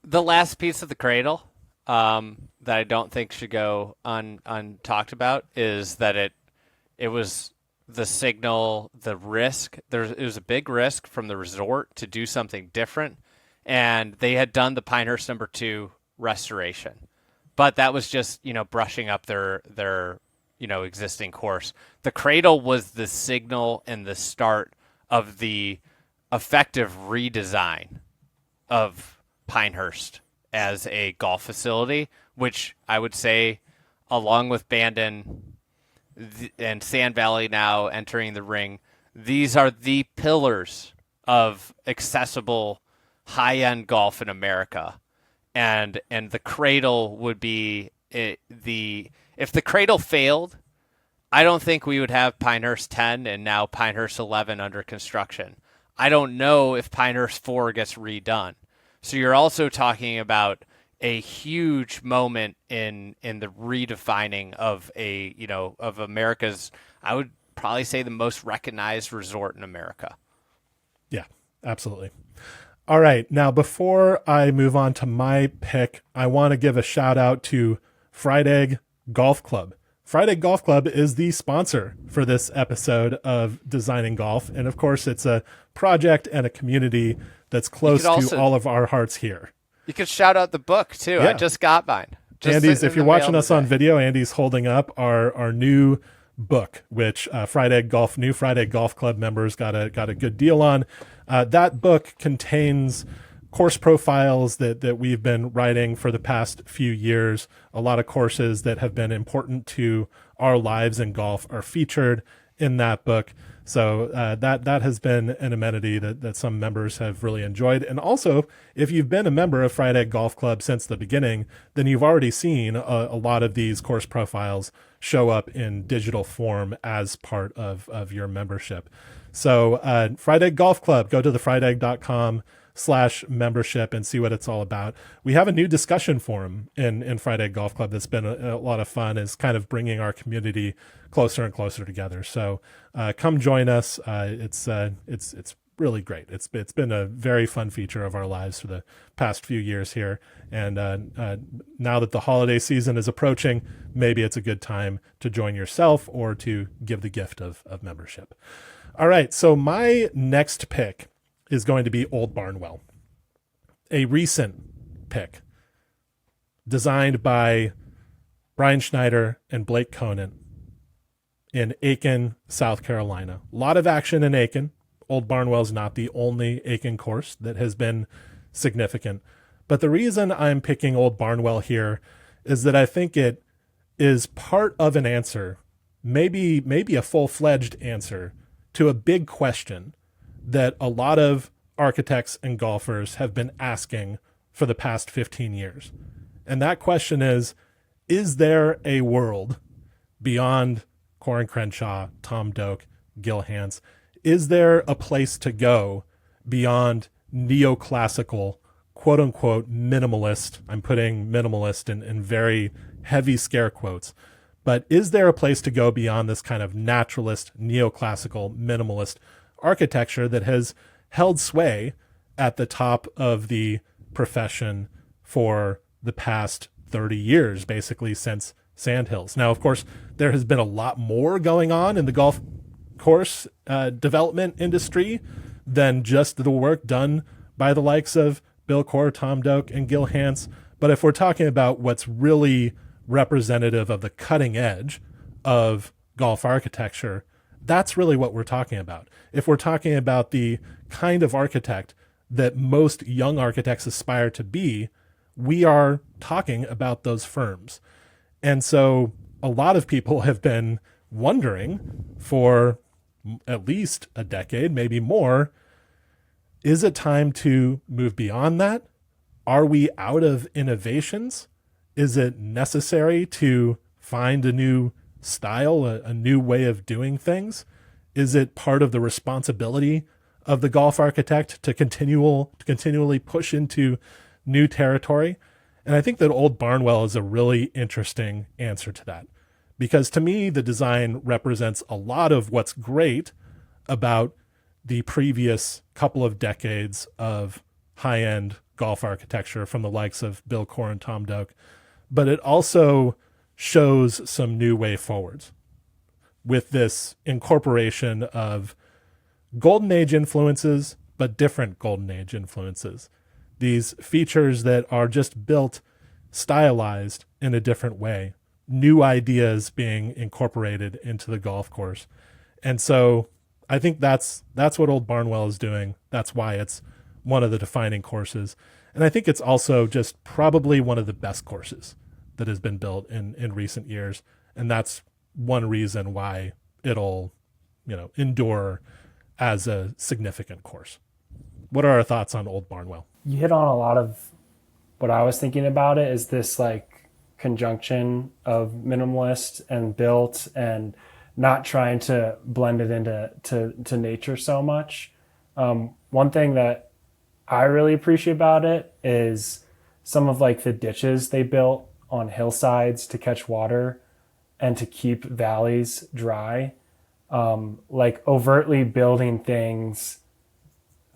[SPEAKER 2] The last piece of the Cradle that I don't think should go untalked about is that it was the signal, the risk. It was a big risk from the resort to do something different, and they had done the Pinehurst No. 2 restoration, but that was just brushing up their existing course. The Cradle was the signal and the start of the effective redesign of Pinehurst as a golf facility, which I would say, along with Bandon and Sand Valley now entering the ring, these are the pillars of accessible high-end golf in America. And the Cradle would be if the Cradle failed, I don't think we would have Pinehurst 10 and now Pinehurst 11 under construction. I don't know if Pinehurst 4 gets redone. So you're also talking about a huge moment in the redefining of of America's, I would probably say, the most recognized resort in America.
[SPEAKER 1] Yeah, absolutely. All right. Now, before I move on to my pick, I want to give a shout out to Fried Egg Golf Club. Fried Egg Golf Club is the sponsor for this episode of Designing Golf. And of course, it's a project and a community that's close to all of our hearts here.
[SPEAKER 2] You could shout out the book too. Yeah. I just got mine.
[SPEAKER 1] Andy's, if you're watching us on video, Andy's holding up our new book, which new Fried Egg Golf Club members got a good deal on. That book contains course profiles that we've been writing for the past few years. A lot of courses that have been important to our lives in golf are featured in that book. So that has been an amenity that some members have really enjoyed. And also, if you've been a member of Fried Egg Golf Club since the beginning, then you've already seen a lot of these course profiles show up in digital form as part of your membership. So Fried Egg Golf Club, go to thefriedegg.com/membership and see what it's all about. We have a new discussion forum in Fried Egg Golf Club that's been a lot of fun, is kind of bringing our community closer and closer together. So come join us. It's really great. It's been a very fun feature of our lives for the past few years here. And now that the holiday season is approaching, maybe it's a good time to join yourself or to give the gift of membership. All right. So my next pick is going to be Old Barnwell, a recent pick designed by Brian Schneider and Blake Conant in Aiken, South Carolina. A lot of action in Aiken. Old Barnwell is not the only Aiken course that has been significant, But the reason I'm picking Old Barnwell here is that I think it is part of an answer, maybe a full-fledged answer to a big question that a lot of architects and golfers have been asking for the past 15 years. And that question is there a world beyond Corin Crenshaw, Tom Doak, Gil Hanse? Is there a place to go beyond neoclassical, quote unquote, minimalist? I'm putting minimalist in very heavy scare quotes. But is there a place to go beyond this kind of naturalist, neoclassical, minimalist architecture that has held sway at the top of the profession for the past 30 years, basically since Sandhills? Now, of course, there has been a lot more going on in the golf course development industry than just the work done by the likes of Bill Corr, Tom Doak, and Gil Hanse. But if we're talking about what's really representative of the cutting edge of golf architecture, that's really what we're talking about. If we're talking about the kind of architect that most young architects aspire to be, we are talking about those firms. And so a lot of people have been wondering for at least a decade, maybe more, is it time to move beyond that? Are we out of innovations? Is it necessary to find a new style, a new way of doing things? Is it part of the responsibility of the golf architect to continually push into new territory? And I think that Old Barnwell is a really interesting answer to that, because to me, the design represents a lot of what's great about the previous couple of decades of high-end golf architecture from the likes of Bill Corr and Tom Doak, but it also shows some new way forwards with this incorporation of golden age influences, but different golden age influences. These features that are just built, stylized in a different way, new ideas being incorporated into the golf course. And so I think that's what Old Barnwell is doing. That's why it's one of the defining courses. And I think it's also just probably one of the best courses that has been built in recent years. And that's one reason why it'll, endure as a significant course. What are our thoughts on Old Barnwell?
[SPEAKER 3] You hit on a lot of what I was thinking about. It is this like conjunction of minimalist and built and not trying to blend it into nature so much. One thing that I really appreciate about it is some of like the ditches they built on hillsides to catch water and to keep valleys dry. Like overtly building things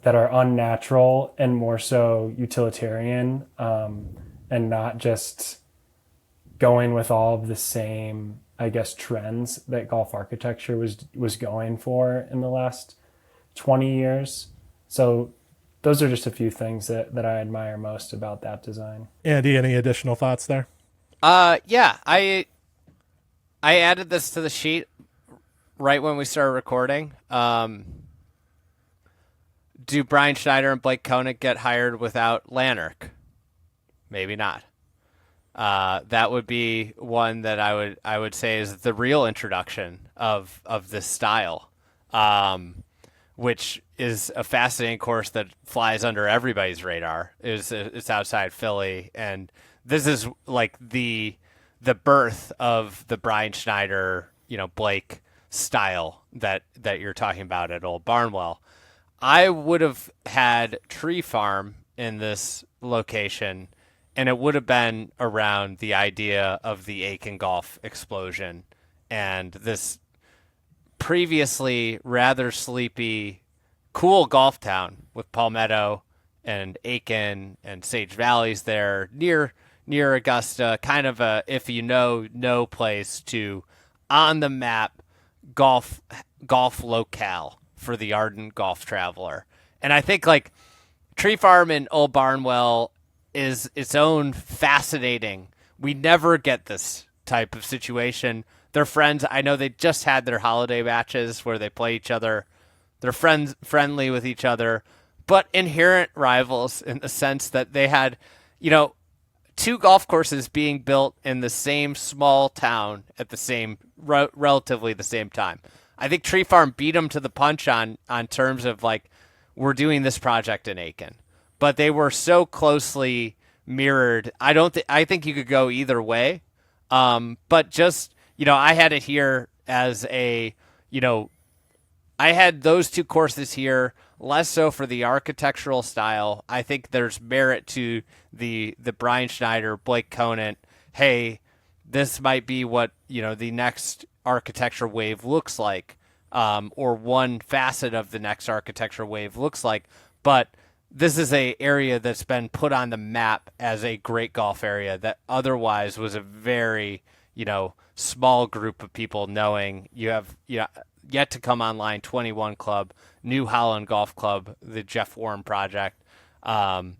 [SPEAKER 3] that are unnatural and more so utilitarian, and not just going with all of the same, I guess, trends that golf architecture was going for in the last 20 years. So those are just a few things that I admire most about that design.
[SPEAKER 1] Andy, any additional thoughts there?
[SPEAKER 2] Yeah, I added this to the sheet right when we started recording. Do Brian Schneider and Blake Koenig get hired without Lanark? Maybe not. That would be one that I would say is the real introduction of this style, which is a fascinating course that flies under everybody's radar. It's outside Philly, and this is like the birth of the Brian Schneider, Blake style that you're talking about at Old Barnwell. I would have had Tree Farm in this location, and it would have been around the idea of the Aiken golf explosion and this previously rather sleepy, cool golf town with Palmetto and Aiken and Sage Valleys there near Augusta, kind of a no place to on the map golf locale for the ardent golf traveler. And I think like Tree Farm and Old Barnwell is its own fascinating. We never get this type of situation. They're friends. I know they just had their holiday matches where they play each other. They're friendly with each other, but inherent rivals in the sense that they had two golf courses being built in the same small town at the same relatively the same time. I think Tree Farm beat them to the punch on terms of like, we're doing this project in Aiken, but they were so closely mirrored. I think you could go either way. But just, I had it here as I had those two courses here, less so for the architectural style. I think there's merit to the Brian Schneider, Blake Conant. Hey, this might be what, the next architecture wave looks like, or one facet of the next architecture wave looks like. But this is a area that's been put on the map as a great golf area that otherwise was a very, small group of people knowing. You have, yet to come online 21 Club, New Holland Golf Club, the Jeff Warren project. And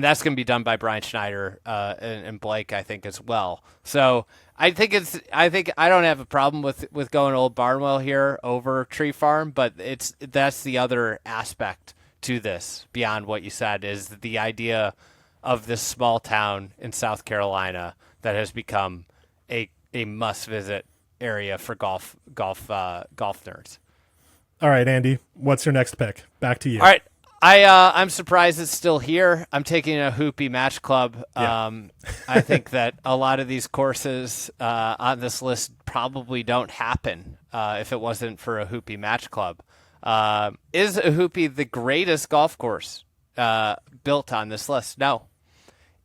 [SPEAKER 2] that's going to be done by Brian Schneider and Blake, I think, as well. So I think I don't have a problem with going Old Barnwell here over Tree Farm, but that's the other aspect to this beyond what you said, is the idea of this small town in South Carolina that has become a must visit area for golf nerds.
[SPEAKER 1] All right, Andy, what's your next pick? Back to you.
[SPEAKER 2] All right. I'm surprised it's still here. I'm taking a Hoopee Match Club.
[SPEAKER 1] Yeah.
[SPEAKER 2] I think that a lot of these courses on this list probably don't happen if it wasn't for a Hoopee Match Club. Is a Hoopee the greatest golf course built on this list? No.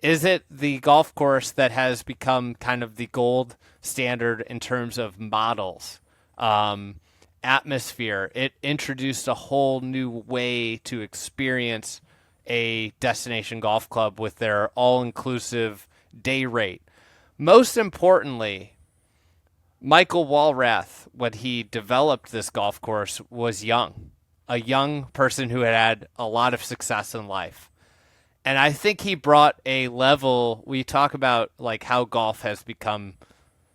[SPEAKER 2] Is it the golf course that has become kind of the gold standard in terms of models? Atmosphere. It introduced a whole new way to experience a destination golf club with their all-inclusive day rate. Most importantly, Michael Walrath, when he developed this golf course, was young, a young person who had a lot of success in life. And I think he brought a level, we talk about like how golf has become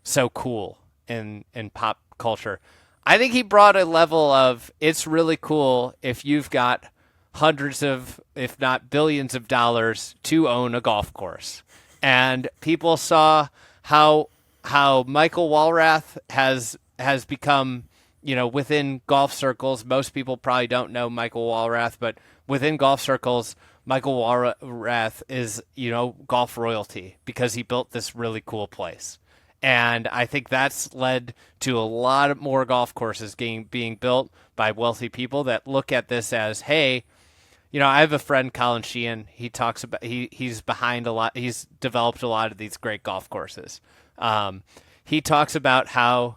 [SPEAKER 2] so cool in pop culture. I think he brought a level of, it's really cool if you've got hundreds of, if not billions of dollars to own a golf course. And people saw how Michael Walrath has become, within golf circles. Most people probably don't know Michael Walrath, but within golf circles, Michael Walrath is, golf royalty because he built this really cool place. And I think that's led to a lot more golf courses being built by wealthy people that look at this as, hey, I have a friend, Colin Sheehan. He talks about he's behind a lot. He's developed a lot of these great golf courses. He talks about how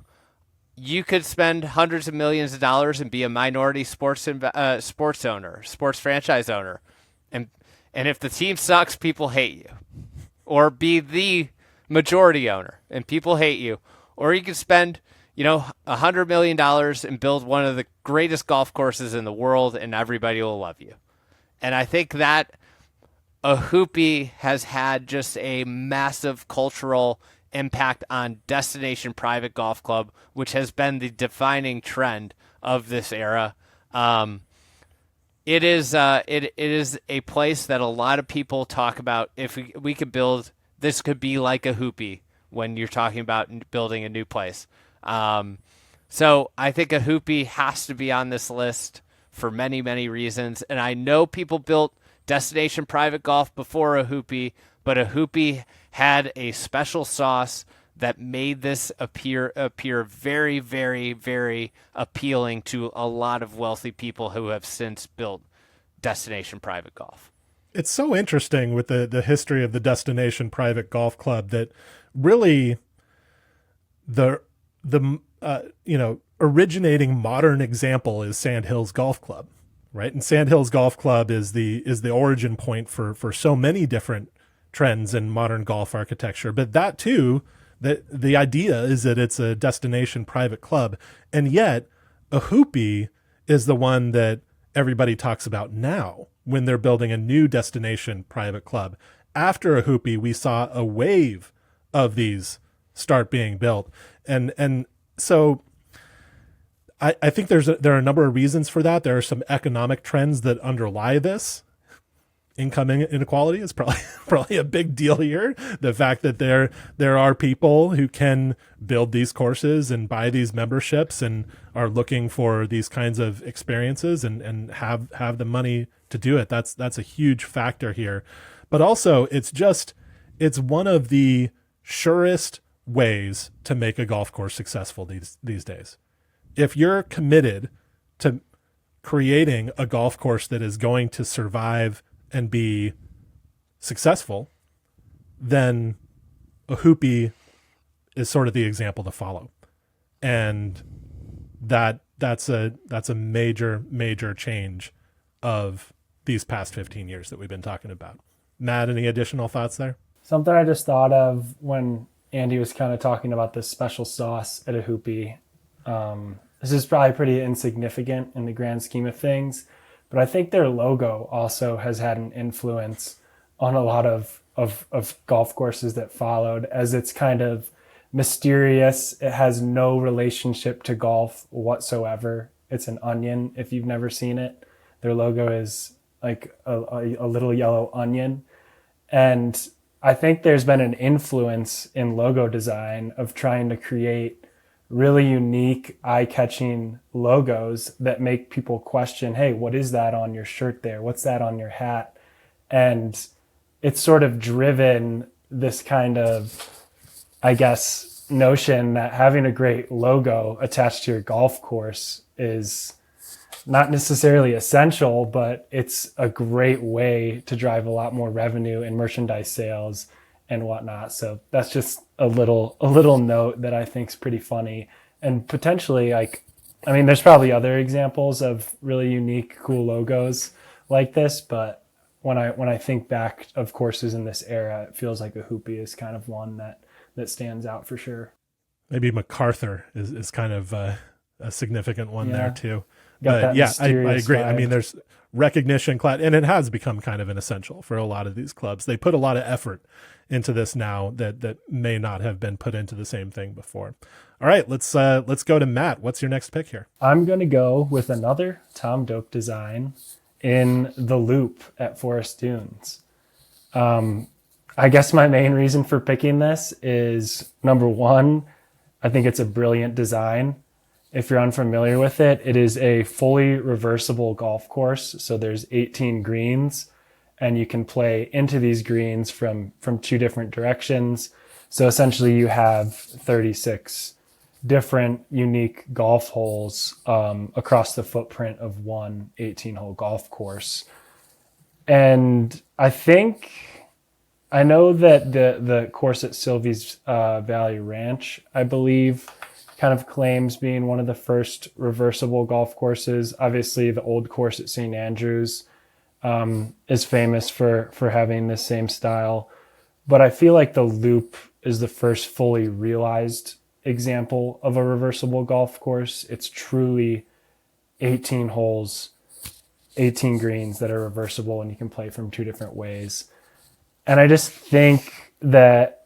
[SPEAKER 2] you could spend hundreds of millions of dollars and be a minority sports owner, sports franchise owner, and if the team sucks, people hate you, or be the majority owner and people hate you, or you could spend $100 million and build one of the greatest golf courses in the world and everybody will love you. And I think that a Hoopee has had just a massive cultural impact on destination private golf club, which has been the defining trend of this era. It is a place that a lot of people talk about. If we could build, this could be like a Hoopee when you're talking about building a new place. So I think a Hoopee has to be on this list for many, many reasons. And I know people built destination private golf before a Hoopee, but a Hoopee had a special sauce that made this appear very, very, very appealing to a lot of wealthy people who have since built destination private golf.
[SPEAKER 1] It's so interesting with the history of the destination private golf club that really the originating modern example is Sand Hills Golf Club, right? And Sand Hills Golf Club is the origin point for so many different trends in modern golf architecture. But that too, the idea is that it's a destination private club, and yet a Hoopee is the one that everybody talks about now when they're building a new destination private club. After a Hoopee, we saw a wave of these start being built. And so I think there are a number of reasons for that. There are some economic trends that underlie this. income inequality is probably probably a big deal here. The fact that there are people who can build these courses and buy these memberships and are looking for these kinds of experiences and have the money to do it. That's a huge factor here. But also it's one of the surest ways to make a golf course successful these days. If you're committed to creating a golf course that is going to survive and be successful, then a Hoopee is sort of the example to follow. And that's a major change of these past 15 years that we've been talking about. Matt, any additional thoughts there?
[SPEAKER 3] Something I just thought of when Andy was kind of talking about this special sauce at a Hoopee. This is probably pretty insignificant in the grand scheme of things, but I think their logo also has had an influence on a lot of golf courses that followed, as it's kind of mysterious. It has no relationship to golf whatsoever. It's an onion, if you've never seen it. Their logo is like a little yellow onion. And I think there's been an influence in logo design of trying to create really unique, eye-catching logos that make people question, hey, what is that on your shirt there? What's that on your hat? And it's sort of driven this kind of, I guess, notion that having a great logo attached to your golf course is not necessarily essential, but it's a great way to drive a lot more revenue and merchandise sales and whatnot. So that's just a little note that I think is pretty funny, and potentially, like, I mean, there's probably other examples of really unique, cool logos like this, but when I think back of courses in this era, it feels like a Hoopee is kind of one that stands out for sure.
[SPEAKER 1] Maybe MacArthur is kind of a significant one there too.
[SPEAKER 3] Got
[SPEAKER 1] But I agree.
[SPEAKER 3] vibe.
[SPEAKER 1] I mean, there's recognition, and it has become kind of an essential for a lot of these clubs. They put a lot of effort into this now that may not have been put into the same thing before. All right, let's go to Matt. What's your next pick here?
[SPEAKER 3] I'm going to go with another Tom Doak design in the loop at Forest Dunes. I guess my main reason for picking this is, number one, I think it's a brilliant design. If you're unfamiliar with it, it is a fully reversible golf course. So there's 18 greens, and you can play into these greens from two different directions. So essentially you have 36 different unique golf holes across the footprint of one 18-hole golf course. And I know that the course at Sylvie's Valley Ranch, I believe, kind of claims being one of the first reversible golf courses. Obviously, the old course at St. Andrews is famous for having this same style. But I feel like the loop is the first fully realized example of a reversible golf course. It's truly 18 holes, 18 greens that are reversible, and you can play from two different ways. And I just think that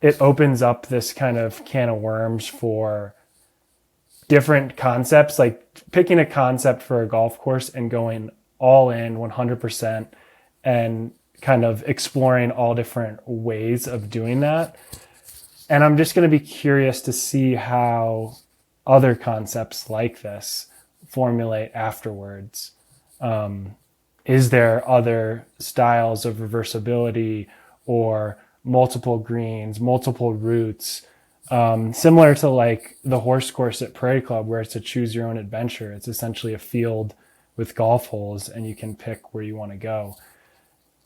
[SPEAKER 3] it opens up this kind of can of worms for different concepts, like picking a concept for a golf course and going all in 100% and kind of exploring all different ways of doing that. And I'm just going to be curious to see how other concepts like this formulate afterwards. Is there other styles of reversibility or multiple greens, multiple routes, similar to like the horse course at Prairie Club, where it's a choose your own adventure. It's essentially a field with golf holes, and you can pick where you want to go.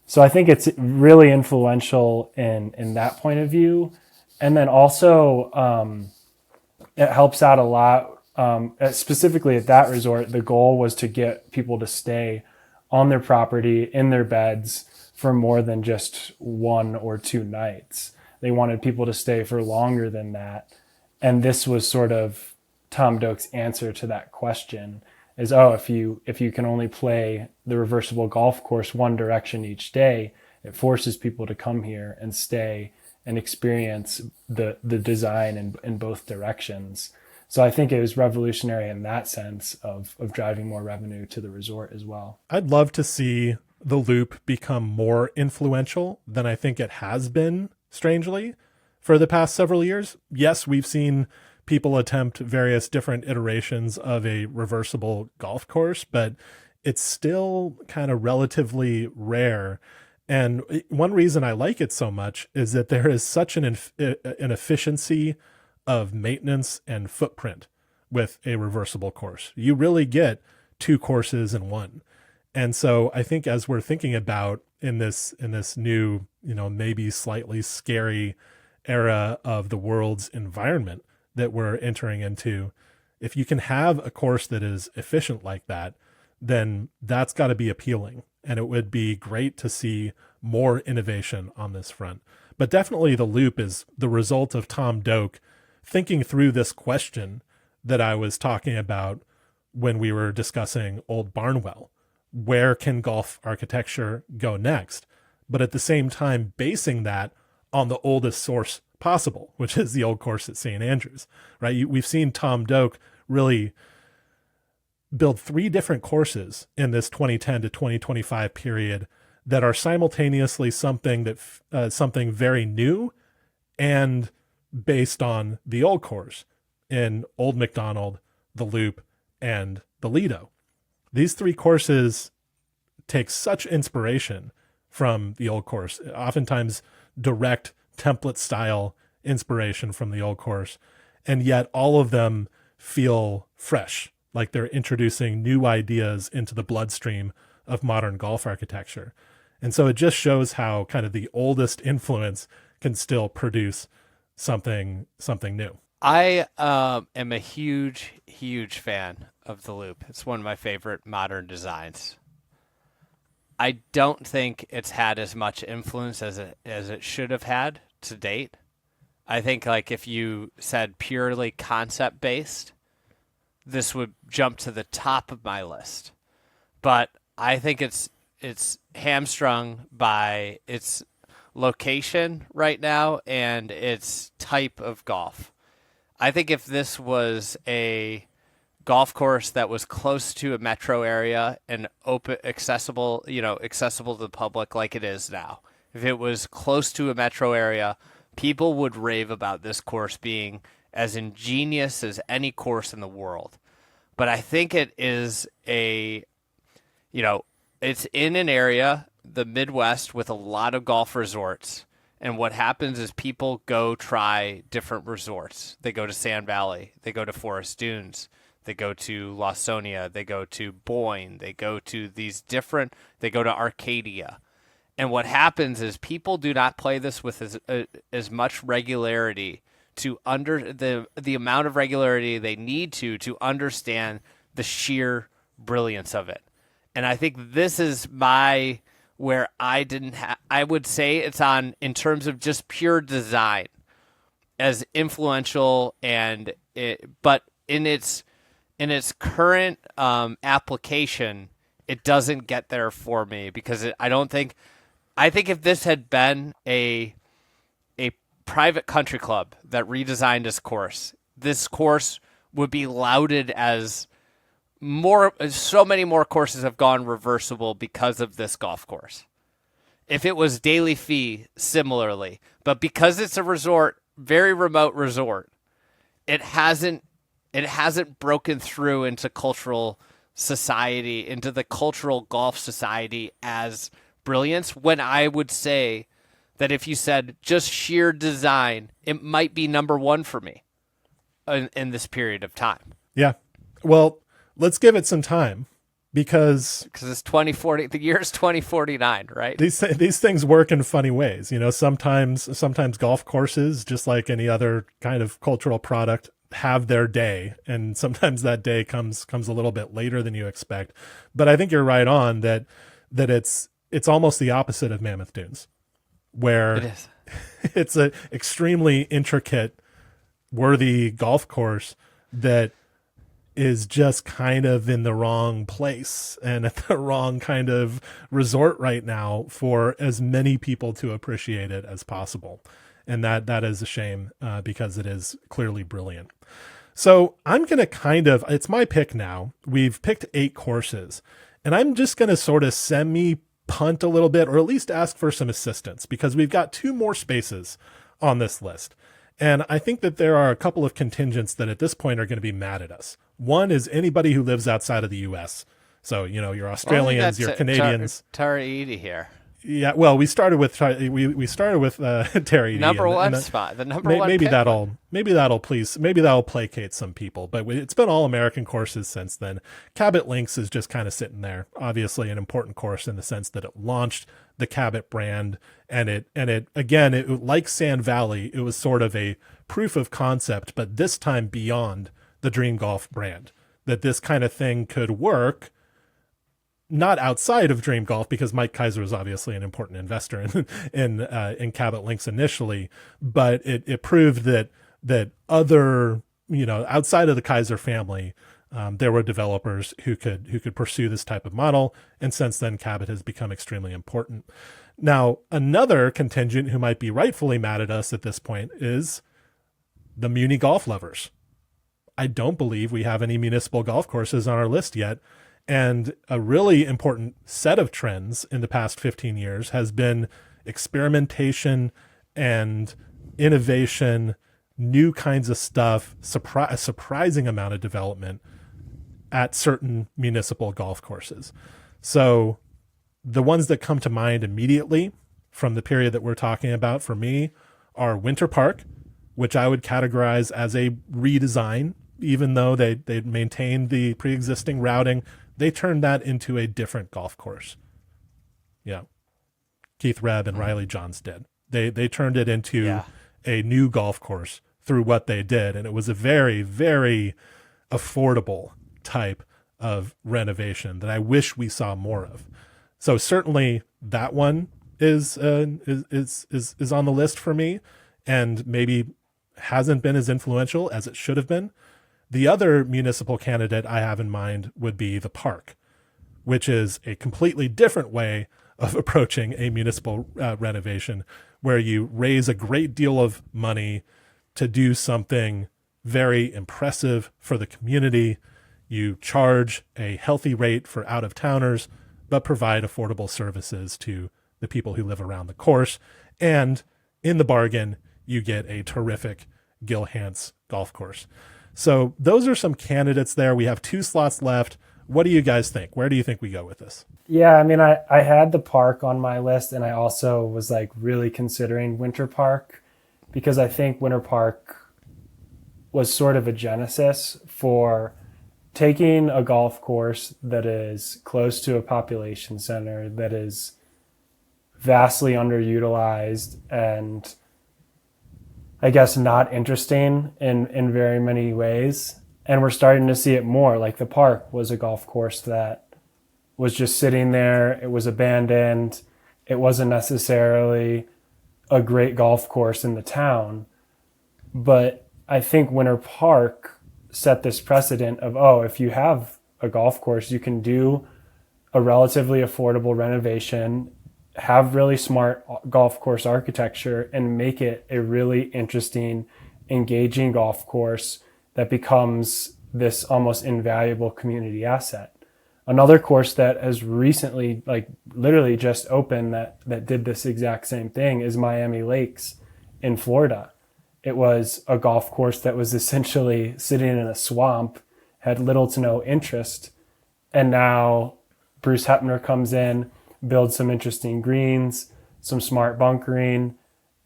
[SPEAKER 3] So I think it's really influential in that point of view. And then also it helps out a lot. Specifically at that resort, the goal was to get people to stay on their property in their beds for more than just 1 or 2 nights. They wanted people to stay for longer than that. And this was sort of Tom Doak's answer to that question is, if you can only play the reversible golf course one direction each day, it forces people to come here and stay and experience the design in both directions. So I think it was revolutionary in that sense of driving more revenue to the resort as well.
[SPEAKER 1] I'd love to see the loop become more influential than I think it has been, strangely, for the past several years. Yes, we've seen people attempt various different iterations of a reversible golf course, but it's still kind of relatively rare. And one reason I like it so much is that there is such an efficiency of maintenance and footprint with a reversible course. You really get two courses in one. And so I think as we're thinking about in this new, maybe slightly scary era of the world's environment that we're entering into, if you can have a course that is efficient like that, then that's got to be appealing. And it would be great to see more innovation on this front. But definitely the loop is the result of Tom Doak thinking through this question that I was talking about when we were discussing Old Barnwell. Where can golf architecture go next? But at the same time, basing that on the oldest source possible, which is the old course at St. Andrews, right? We've seen Tom Doak really build 3 different courses in this 2010 to 2025 period that are simultaneously something very new and based on the old course in Old McDonald, the Loop, and the Lido. These 3 courses take such inspiration from the old course, oftentimes direct template style inspiration from the old course, and yet all of them feel fresh, like they're introducing new ideas into the bloodstream of modern golf architecture. And so it just shows how kind of the oldest influence can still produce something new.
[SPEAKER 2] I am a huge, huge fan of the Loop. It's one of my favorite modern designs. I don't think it's had as much influence as it should have had to date. I think like if you said purely concept based, this would jump to the top of my list. But I think it's hamstrung by its location right now and its type of golf. I think if this was a golf course that was close to a metro area and open, accessible to the public like it is now, if it was close to a metro area, people would rave about this course being as ingenious as any course in the world. But I think it is it's in an area, the Midwest, with a lot of golf resorts. And what happens is people go try different resorts. They go to Sand Valley. They go to Forest Dunes. They go to Lawsonia. They go to Boyne. They go to they go to Arcadia. And what happens is people do not play this with as much regularity to the amount of regularity they need to understand the sheer brilliance of it. And I think this is where I would say it's on in terms of just pure design as influential but in its current application, it doesn't get there for me because I think if this had been a private country club that redesigned this course would be lauded as so many more courses have gone reversible because of this golf course. If it was daily fee, similarly, but because it's a resort, very remote resort, it hasn't broken through into cultural society, into the cultural golf society as brilliance. When I would say that if you said just sheer design, it might be number 1 for me in this period of time.
[SPEAKER 1] Yeah. Well, let's give it some time because
[SPEAKER 2] it's 2040. The year's 2049, right?
[SPEAKER 1] These things work in funny ways. Sometimes golf courses, just like any other kind of cultural product, have their day, and sometimes that day comes a little bit later than you expect. But I think you're right on that it's almost the opposite of Mammoth Dunes, where
[SPEAKER 2] it is.
[SPEAKER 1] It's an extremely intricate, worthy golf course that is just kind of in the wrong place and at the wrong kind of resort right now for as many people to appreciate it as possible. And that is a shame because it is clearly brilliant. So I'm going to it's my pick now. We've picked 8 courses, and I'm just going to sort of punt a little bit, or at least ask for some assistance, because we've got 2 more spaces on this list. And I think that there are a couple of contingents that at this point are going to be mad at us. One is anybody who lives outside of the U.S. So, your Australians, your Canadians.
[SPEAKER 2] Tara here.
[SPEAKER 1] Yeah, well, we started with Terry.
[SPEAKER 2] Number one spot, the number one.
[SPEAKER 1] Maybe that'll placate some people. But it's been all American courses since then. Cabot Links is just kind of sitting there. Obviously, an important course in the sense that it launched the Cabot brand, and it like Sand Valley, it was sort of a proof of concept, but this time beyond the Dream Golf brand, that this kind of thing could work. Not outside of Dream Golf, because Mike Kaiser was obviously an important investor in Cabot Links initially, but it proved that other, outside of the Kaiser family, there were developers who could pursue this type of model, and since then Cabot has become extremely important. Now, another contingent who might be rightfully mad at us at this point is the muni golf lovers. I don't believe we have any municipal golf courses on our list yet. And a really important set of trends in the past 15 years has been experimentation and innovation, new kinds of stuff, a surprising amount of development at certain municipal golf courses. So the ones that come to mind immediately from the period that we're talking about for me are Winter Park, which I would categorize as a redesign, even though they maintained the pre-existing routing. They turned that into a different golf course. Yeah. Keith Rebb and Riley Johns did. They turned it into a new golf course through what they did. And it was a very, very affordable type of renovation that I wish we saw more of. So certainly that one is on the list for me, and maybe hasn't been as influential as it should have been. The other municipal candidate I have in mind would be the park, which is a completely different way of approaching a municipal renovation, where you raise a great deal of money to do something very impressive for the community. You charge a healthy rate for out-of-towners, but provide affordable services to the people who live around the course. And in the bargain, you get a terrific Gil Hance golf course. So those are some candidates there. We have 2 slots left. What do you guys think? Where do you think we go with this?
[SPEAKER 3] Yeah, I mean, I had the park on my list, and I also was like really considering Winter Park, because I think Winter Park was sort of a genesis for taking a golf course that is close to a population center, that is vastly underutilized and I guess not interesting in very many ways. And we're starting to see it more. Like the park was a golf course that was just sitting there. It was abandoned. It wasn't necessarily a great golf course in the town. But I think Winter Park set this precedent of, if you have a golf course, you can do a relatively affordable renovation, have really smart golf course architecture, and make it a really interesting, engaging golf course that becomes this almost invaluable community asset. Another course that has recently, like literally just opened, that did this exact same thing is Miami Lakes in Florida. It was a golf course that was essentially sitting in a swamp, had little to no interest, and now Bruce Hepner comes in, build some interesting greens, some smart bunkering.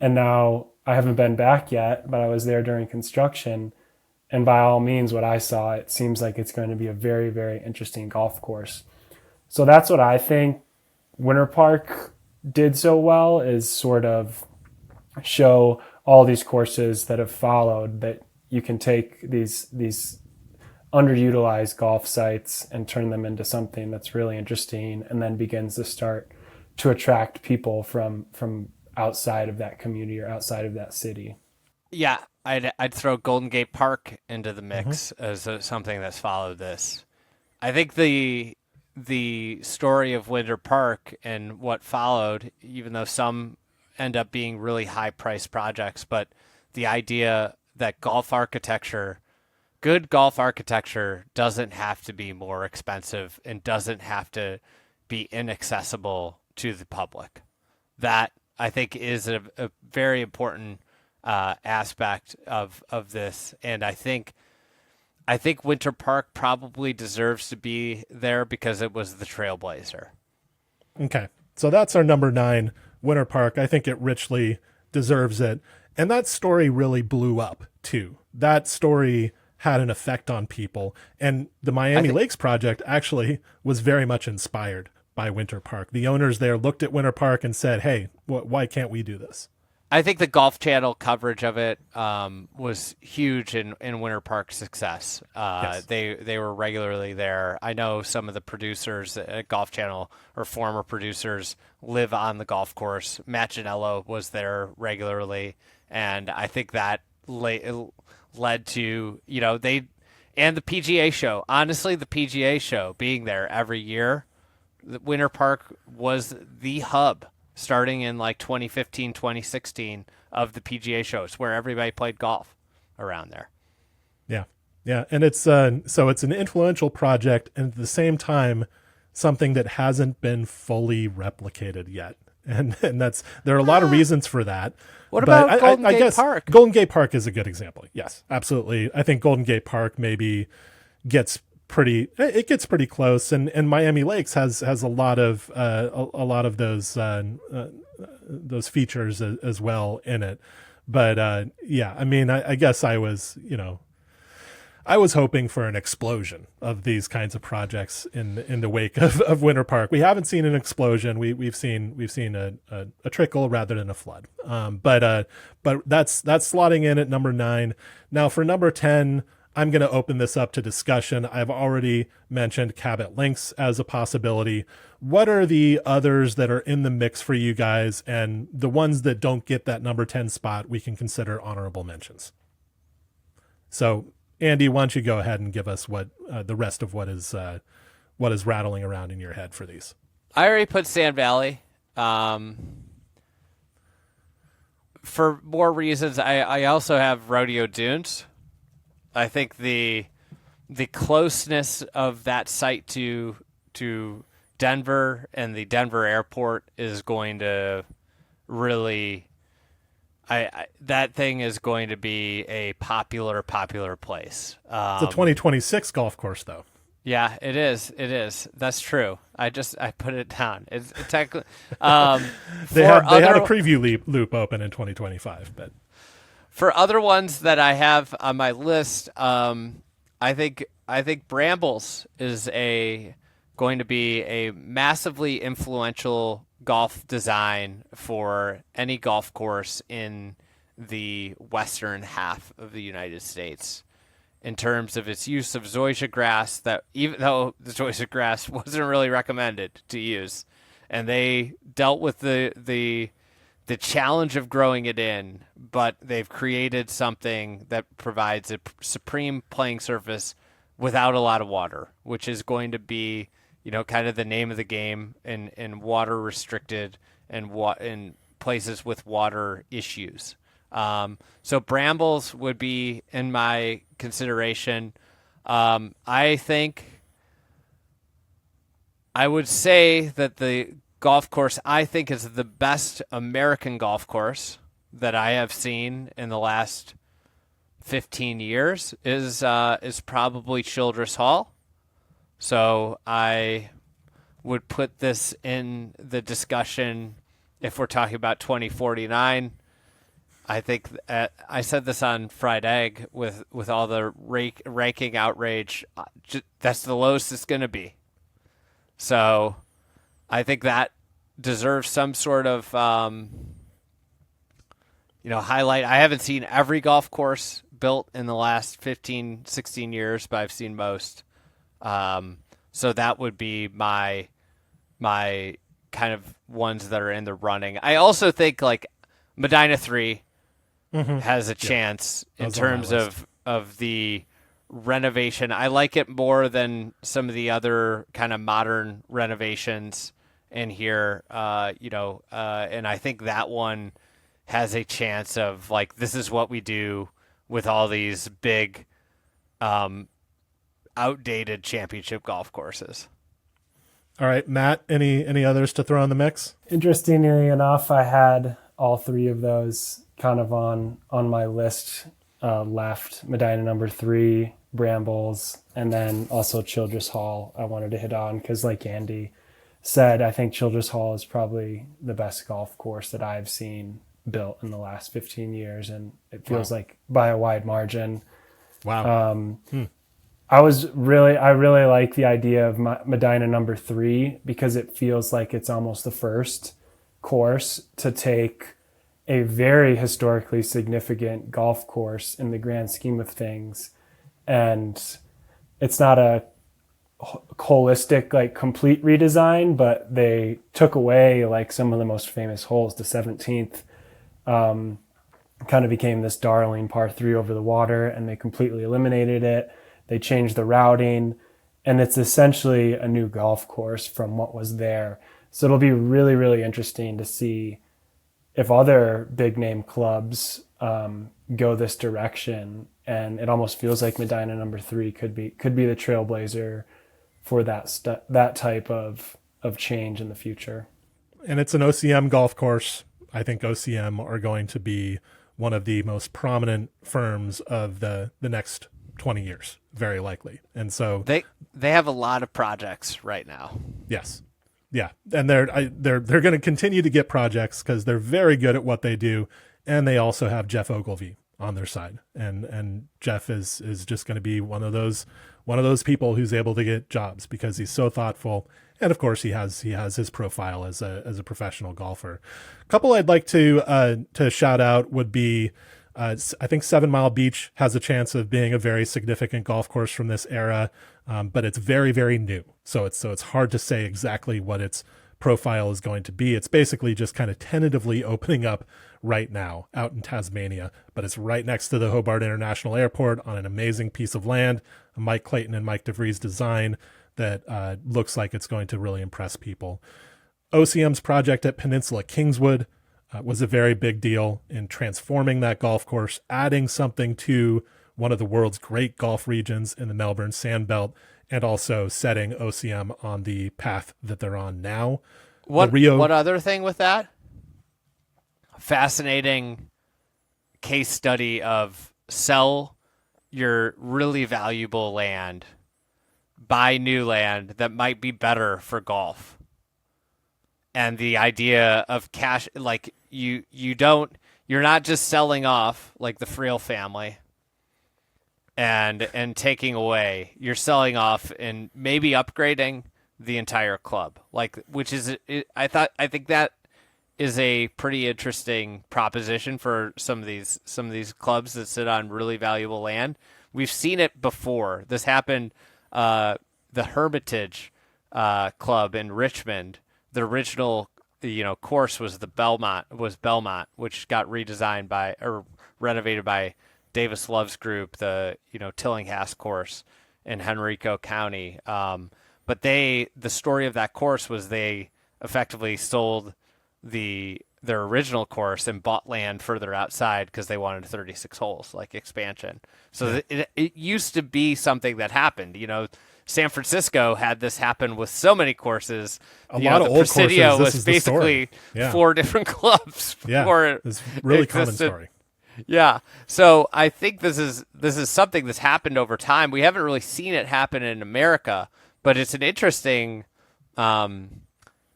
[SPEAKER 3] And now I haven't been back yet, but I was there during construction. And by all means, what I saw, it seems like it's going to be a very, very interesting golf course. So that's what I think Winter Park did so well, is sort of show all these courses that have followed that you can take these underutilized golf sites and turn them into something that's really interesting, and then begins to start to attract people from outside of that community or outside of that city.
[SPEAKER 2] Yeah, I'd throw Golden Gate Park into the mix as something that's followed this. I think the story of Winter Park and what followed, even though some end up being really high-priced projects, but the idea that good golf architecture doesn't have to be more expensive and doesn't have to be inaccessible to the public. That, I think, is a very important aspect of this, and I think Winter Park probably deserves to be there because it was the Trailblazer.
[SPEAKER 1] Okay. So that's our number 9, Winter Park. I think it richly deserves it. And that story really blew up too. That story had an effect on people. And the Miami Lakes project actually was very much inspired by Winter Park. The owners there looked at Winter Park and said, hey, why can't we do this?
[SPEAKER 2] I think the Golf Channel coverage of it was huge in Winter Park's success.
[SPEAKER 1] Yes.
[SPEAKER 2] They were regularly there. I know some of the producers at Golf Channel, or former producers, live on the golf course. Matt Ginello was there regularly, and I think that led to, and the PGA show. Honestly, the PGA show being there every year, Winter Park was the hub, starting in like 2015, 2016 of the PGA shows, where everybody played golf around there.
[SPEAKER 1] Yeah. Yeah. And it's, so it's an influential project, and at the same time, something that hasn't been fully replicated yet. And there are a lot of reasons for that.
[SPEAKER 2] What about Golden Gate Park?
[SPEAKER 1] Golden Gate Park is a good example. Yes, absolutely. I think Golden Gate Park maybe gets pretty close, and Miami Lakes has a lot of those features as well in it. But yeah, I mean, I guess I was hoping for an explosion of these kinds of projects in the wake of Winter Park. We haven't seen an explosion. We've seen a trickle rather than a flood. But that's slotting in at number 9. Now for number 10, I'm going to open this up to discussion. I've already mentioned Cabot Links as a possibility. What are the others that are in the mix for you guys? And the ones that don't get that number 10 spot, we can consider honorable mentions. So, Andy, why don't you go ahead and give us what the rest of what is rattling around in your head for these?
[SPEAKER 2] I already put Sand Valley. For more reasons, I also have Rodeo Dunes. I think the closeness of that site to Denver and the Denver airport is going to really, that thing is going to be a popular place.
[SPEAKER 1] It's a 2026 golf course, though.
[SPEAKER 2] Yeah, it is. That's true. I put it down. It's technically.
[SPEAKER 1] They had a preview loop open in 2025, but.
[SPEAKER 2] For other ones that I have on my list, I think Brambles is going to be a massively influential golf design for any golf course in the western half of the United States, in terms of its use of zoysia grass, that even though the zoysia grass wasn't really recommended to use, and they dealt with the challenge of growing it in, but they've created something that provides a supreme playing surface without a lot of water, which is going to be, kind of the name of the game in water restricted and in places with water issues. So Brambles would be in my consideration. I think I would say that the golf course I think is the best American golf course that I have seen in the last 15 years is probably Childress Hall. So I would put this in the discussion if we're talking about 2049. I think I said this on Fried Egg with all the ranking outrage. That's the lowest it's going to be. So I think that deserves some sort of, highlight. I haven't seen every golf course built in the last 15, 16 years, but I've seen most. So that would be my kind of ones that are in the running. I also think like Medinah 3 has a chance in terms of the renovation. I like it more than some of the other kind of modern renovations in here, and I think that one has a chance of like, this is what we do with all these big, outdated championship golf courses.
[SPEAKER 1] All right, Matt, any others to throw in the mix?
[SPEAKER 3] Interestingly enough, I had all three of those kind of on my list left. Medinah number 3, Brambles, and then also Childress Hall I wanted to hit on because like Andy said, I think Childress Hall is probably the best golf course that I've seen built in the last 15 years, and it feels like by a wide margin.
[SPEAKER 1] Wow.
[SPEAKER 3] I really like the idea of Medinah number 3 because it feels like it's almost the first course to take a very historically significant golf course in the grand scheme of things. And it's not a holistic, like complete redesign, but they took away like some of the most famous holes. The 17th kind of became this darling par 3 over the water, and they completely eliminated it. They changed the routing, and it's essentially a new golf course from what was there. So it'll be really, really interesting to see if other big name clubs go this direction. And it almost feels like Medinah number 3 could be the trailblazer for that type of change in the future.
[SPEAKER 1] And it's an OCM golf course. I think OCM are going to be one of the most prominent firms of the next 20 years, very likely. And so
[SPEAKER 2] they have a lot of projects right now.
[SPEAKER 1] Yes. Yeah. And they're going to continue to get projects because they're very good at what they do. And they also have Jeff Ogilvy on their side. And Jeff is just going to be one of those people who's able to get jobs because he's so thoughtful. And of course he has his profile as a professional golfer. A couple I'd like to shout out would be, I think 7 Mile Beach has a chance of being a very significant golf course from this era, but it's very, very new. So it's hard to say exactly what its profile is going to be. It's basically just kind of tentatively opening up right now out in Tasmania, but it's right next to the Hobart International Airport on an amazing piece of land, a Mike Clayton and Mike DeVries design that looks like it's going to really impress people. OCM's project at Peninsula Kingswood was a very big deal in transforming that golf course, adding something to one of the world's great golf regions in the Melbourne Sandbelt, and also setting OCM on the path that they're on now.
[SPEAKER 2] What other thing with that? Fascinating case study of sell your really valuable land, buy new land that might be better for golf. And the idea of cash, like you're not just selling off like the Friel family and taking away, you're selling off and maybe upgrading the entire club. Like, which is, I think that is a pretty interesting proposition for some of these clubs that sit on really valuable land. We've seen it before. This happened, the Hermitage Club in Richmond. The original, course was Belmont, which got redesigned or renovated by Davis Love's group, the Tillinghast course in Henrico County. But the story of that course was they effectively sold their original course and bought land further outside because they wanted 36 holes, like expansion. So it used to be something that happened. San Francisco had this happen with so many courses.
[SPEAKER 1] A lot of old
[SPEAKER 2] Presidio
[SPEAKER 1] courses.
[SPEAKER 2] was basically 4 different clubs.
[SPEAKER 1] Yeah, it's a really common story.
[SPEAKER 2] Yeah, so I think this is something that's happened over time. We haven't really seen it happen in America, but it's an interesting kind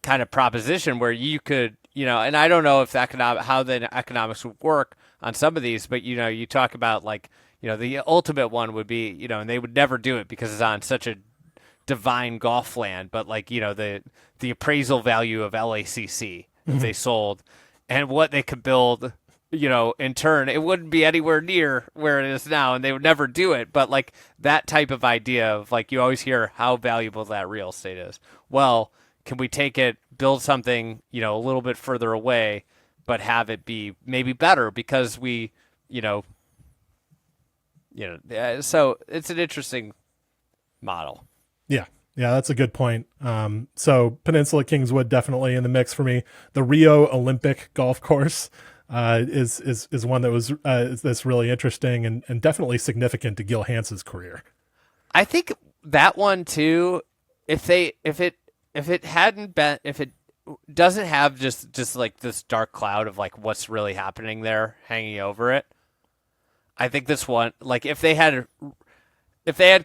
[SPEAKER 2] of proposition where you could, and I don't know if how the economics would work on some of these, but you talk about like. The ultimate one would be, and they would never do it because it's on such a divine golf land, but like, the appraisal value of LACC if they sold and what they could build, in turn, it wouldn't be anywhere near where it is now and they would never do it. But like that type of idea of like, you always hear how valuable that real estate is. Well, can we take it, build something, a little bit further away, but have it be maybe better because we, so it's an interesting model.
[SPEAKER 1] Yeah, that's a good point. So Peninsula Kingswood definitely in the mix for me. The Rio Olympic golf course is one that was that's really interesting and definitely significant to Gil Hanse's career.
[SPEAKER 2] I think that one too. If it if it hadn't been, if it doesn't have just like this dark cloud of like what's really happening there hanging over it, I think this one, like if they had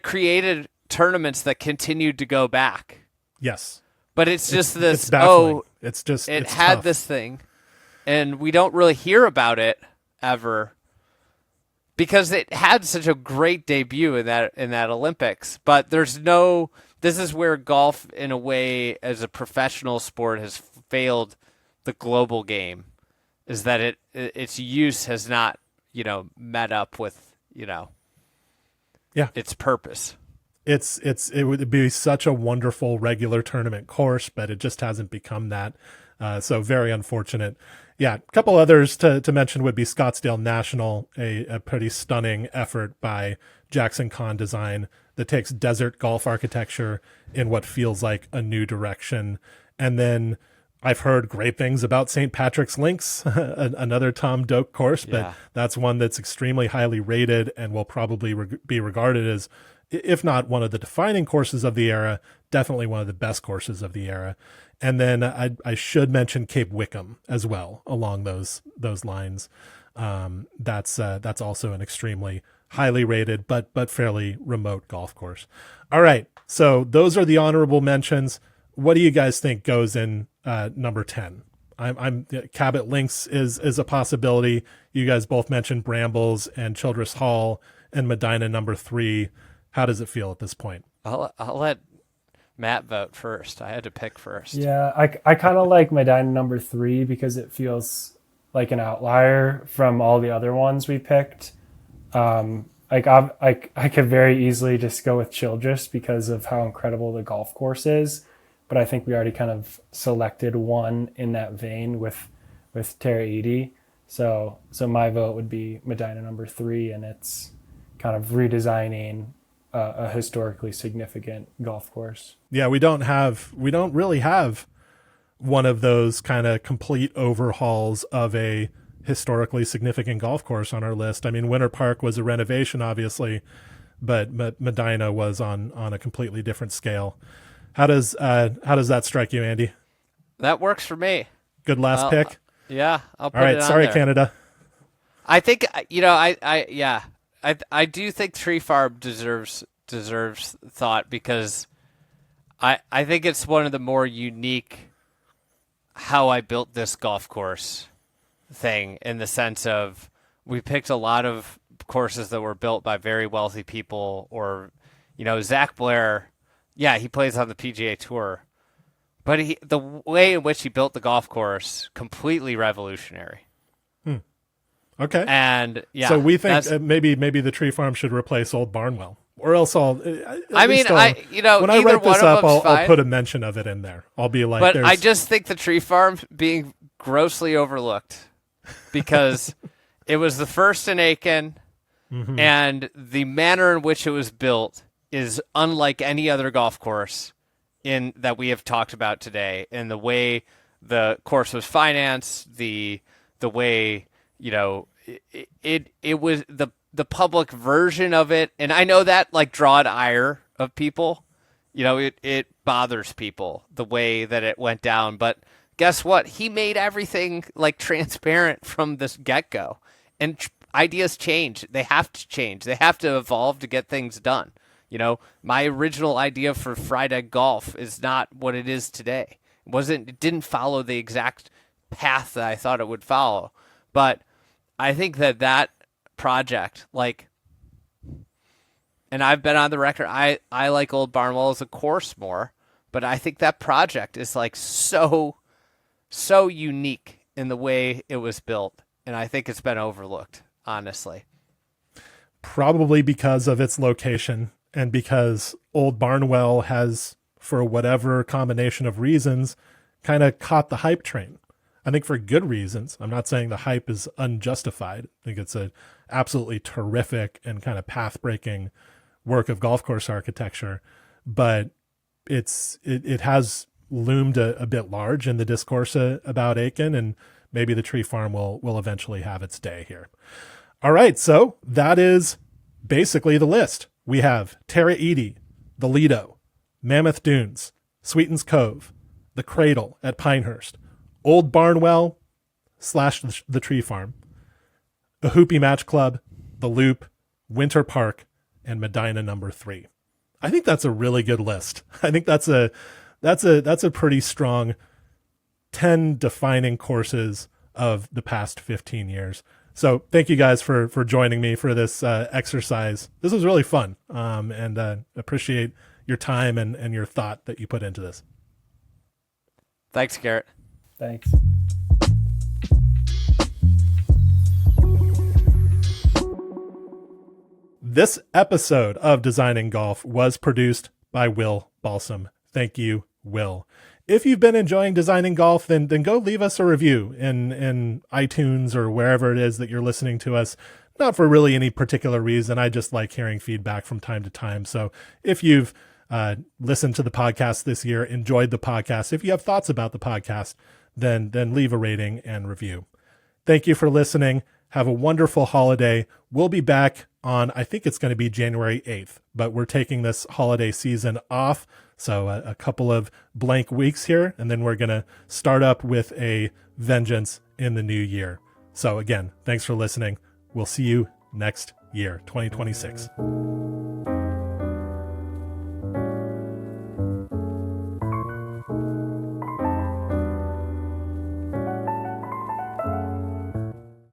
[SPEAKER 2] created tournaments that continued to go back.
[SPEAKER 1] Yes.
[SPEAKER 2] But it's just this,
[SPEAKER 1] it's baffling. It's just,
[SPEAKER 2] it
[SPEAKER 1] it's
[SPEAKER 2] had
[SPEAKER 1] tough.
[SPEAKER 2] this thing and we don't really hear about it ever because it had such a great debut in that Olympics, but this is where golf in a way as a professional sport has failed the global game, is that its use has not, met up with, its purpose.
[SPEAKER 1] It would be such a wonderful regular tournament course, but it just hasn't become that. So very unfortunate. Yeah, a couple others to mention would be Scottsdale National, a pretty stunning effort by Jackson Kahn Design that takes desert golf architecture in what feels like a new direction. And then I've heard great things about St. Patrick's Links, another Tom Doak course, but that's one that's extremely highly rated and will probably be regarded as, if not one of the defining courses of the era, definitely one of the best courses of the era. And then I should mention Cape Wickham as well along those lines. That's also an extremely highly rated but fairly remote golf course. All right, so those are the honorable mentions. What do you guys think goes in number 10? Cabot Links is a possibility. You guys both mentioned Brambles and Childress Hall and Medinah number 3. How does it feel at this point?
[SPEAKER 2] I'll let Matt vote first. I had to pick first.
[SPEAKER 3] Yeah, I kind of like Medinah number 3 because it feels like an outlier from all the other ones we picked. I could very easily just go with Childress because of how incredible the golf course is, but I think we already kind of selected one in that vein with Tara Edie. So my vote would be Medinah number 3, and it's kind of redesigning a historically significant golf course.
[SPEAKER 1] Yeah, we don't really have one of those kind of complete overhauls of a historically significant golf course on our list. I mean, Winter Park was a renovation, obviously, but Medinah was on a completely different scale. How does that strike you, Andy?
[SPEAKER 2] That works for me.
[SPEAKER 1] Good last pick.
[SPEAKER 2] Yeah, I'll put
[SPEAKER 1] All right,
[SPEAKER 2] it on
[SPEAKER 1] sorry,
[SPEAKER 2] there.
[SPEAKER 1] Canada.
[SPEAKER 2] I think I do think Tree Farm deserves thought because I think it's one of the more unique how I built this golf course thing, in the sense of we picked a lot of courses that were built by very wealthy people, or Zach Blair, he plays on the PGA Tour, but the way in which he built the golf course, completely revolutionary.
[SPEAKER 1] Okay.
[SPEAKER 2] And
[SPEAKER 1] so we think maybe the Tree Farm should replace Old Barnwell, or else when I write this up, I'll put a mention of it in there. I'll be like,
[SPEAKER 2] but I just think the Tree Farm being grossly overlooked because it was the first in Aiken, and the manner in which it was built is unlike any other golf course that we have talked about today. And the way the course was financed, the way it was the public version of it. And I know that drawed ire of people, it bothers people the way that it went down, but guess what? He made everything transparent from this get-go, and ideas change. They have to change. They have to evolve to get things done. My original idea for Fried Egg Golf is not what it is today. It didn't follow the exact path that I thought it would follow. But I think that project, and I've been on the record, I like Old Barnwell as a course more, but I think that project is so unique in the way it was built, and I think it's been overlooked, honestly.
[SPEAKER 1] Probably because of its location, and because Old Barnwell has, for whatever combination of reasons, kind of caught the hype train. I think for good reasons. I'm not saying the hype is unjustified. I think it's a absolutely terrific and kind of path-breaking work of golf course architecture, but it has loomed a bit large in the discourse about Aiken, and maybe the Tree Farm will eventually have its day here. All right, so that is basically the list. We have Tara Edie, the Lido, Mammoth Dunes, Sweetens Cove, the Cradle at Pinehurst, Old Barnwell / the Tree Farm, the Hoopee Match Club, the Loop, Winter Park, and Medinah No. 3. I think that's a really good list. I think that's a pretty strong 10 defining courses of the past 15 years. So thank you guys for joining me for this exercise. This was really fun, and appreciate your time and your thought that you put into this.
[SPEAKER 2] Thanks, Garrett.
[SPEAKER 3] Thanks.
[SPEAKER 1] This episode of Designing Golf was produced by Will Balsam. Thank you, Will. If you've been enjoying Designing Golf, then go leave us a review in iTunes or wherever it is that you're listening to us. Not for really any particular reason. I just like hearing feedback from time to time. So if you've listened to the podcast this year, enjoyed the podcast, if you have thoughts about the podcast, then leave a rating and review. Thank you for listening. Have a wonderful holiday. We'll be back on, I think it's going to be January 8th, but we're taking this holiday season off. So a couple of blank weeks here, and then we're going to start up with a vengeance in the new year. So again, thanks for listening. We'll see you next year, 2026.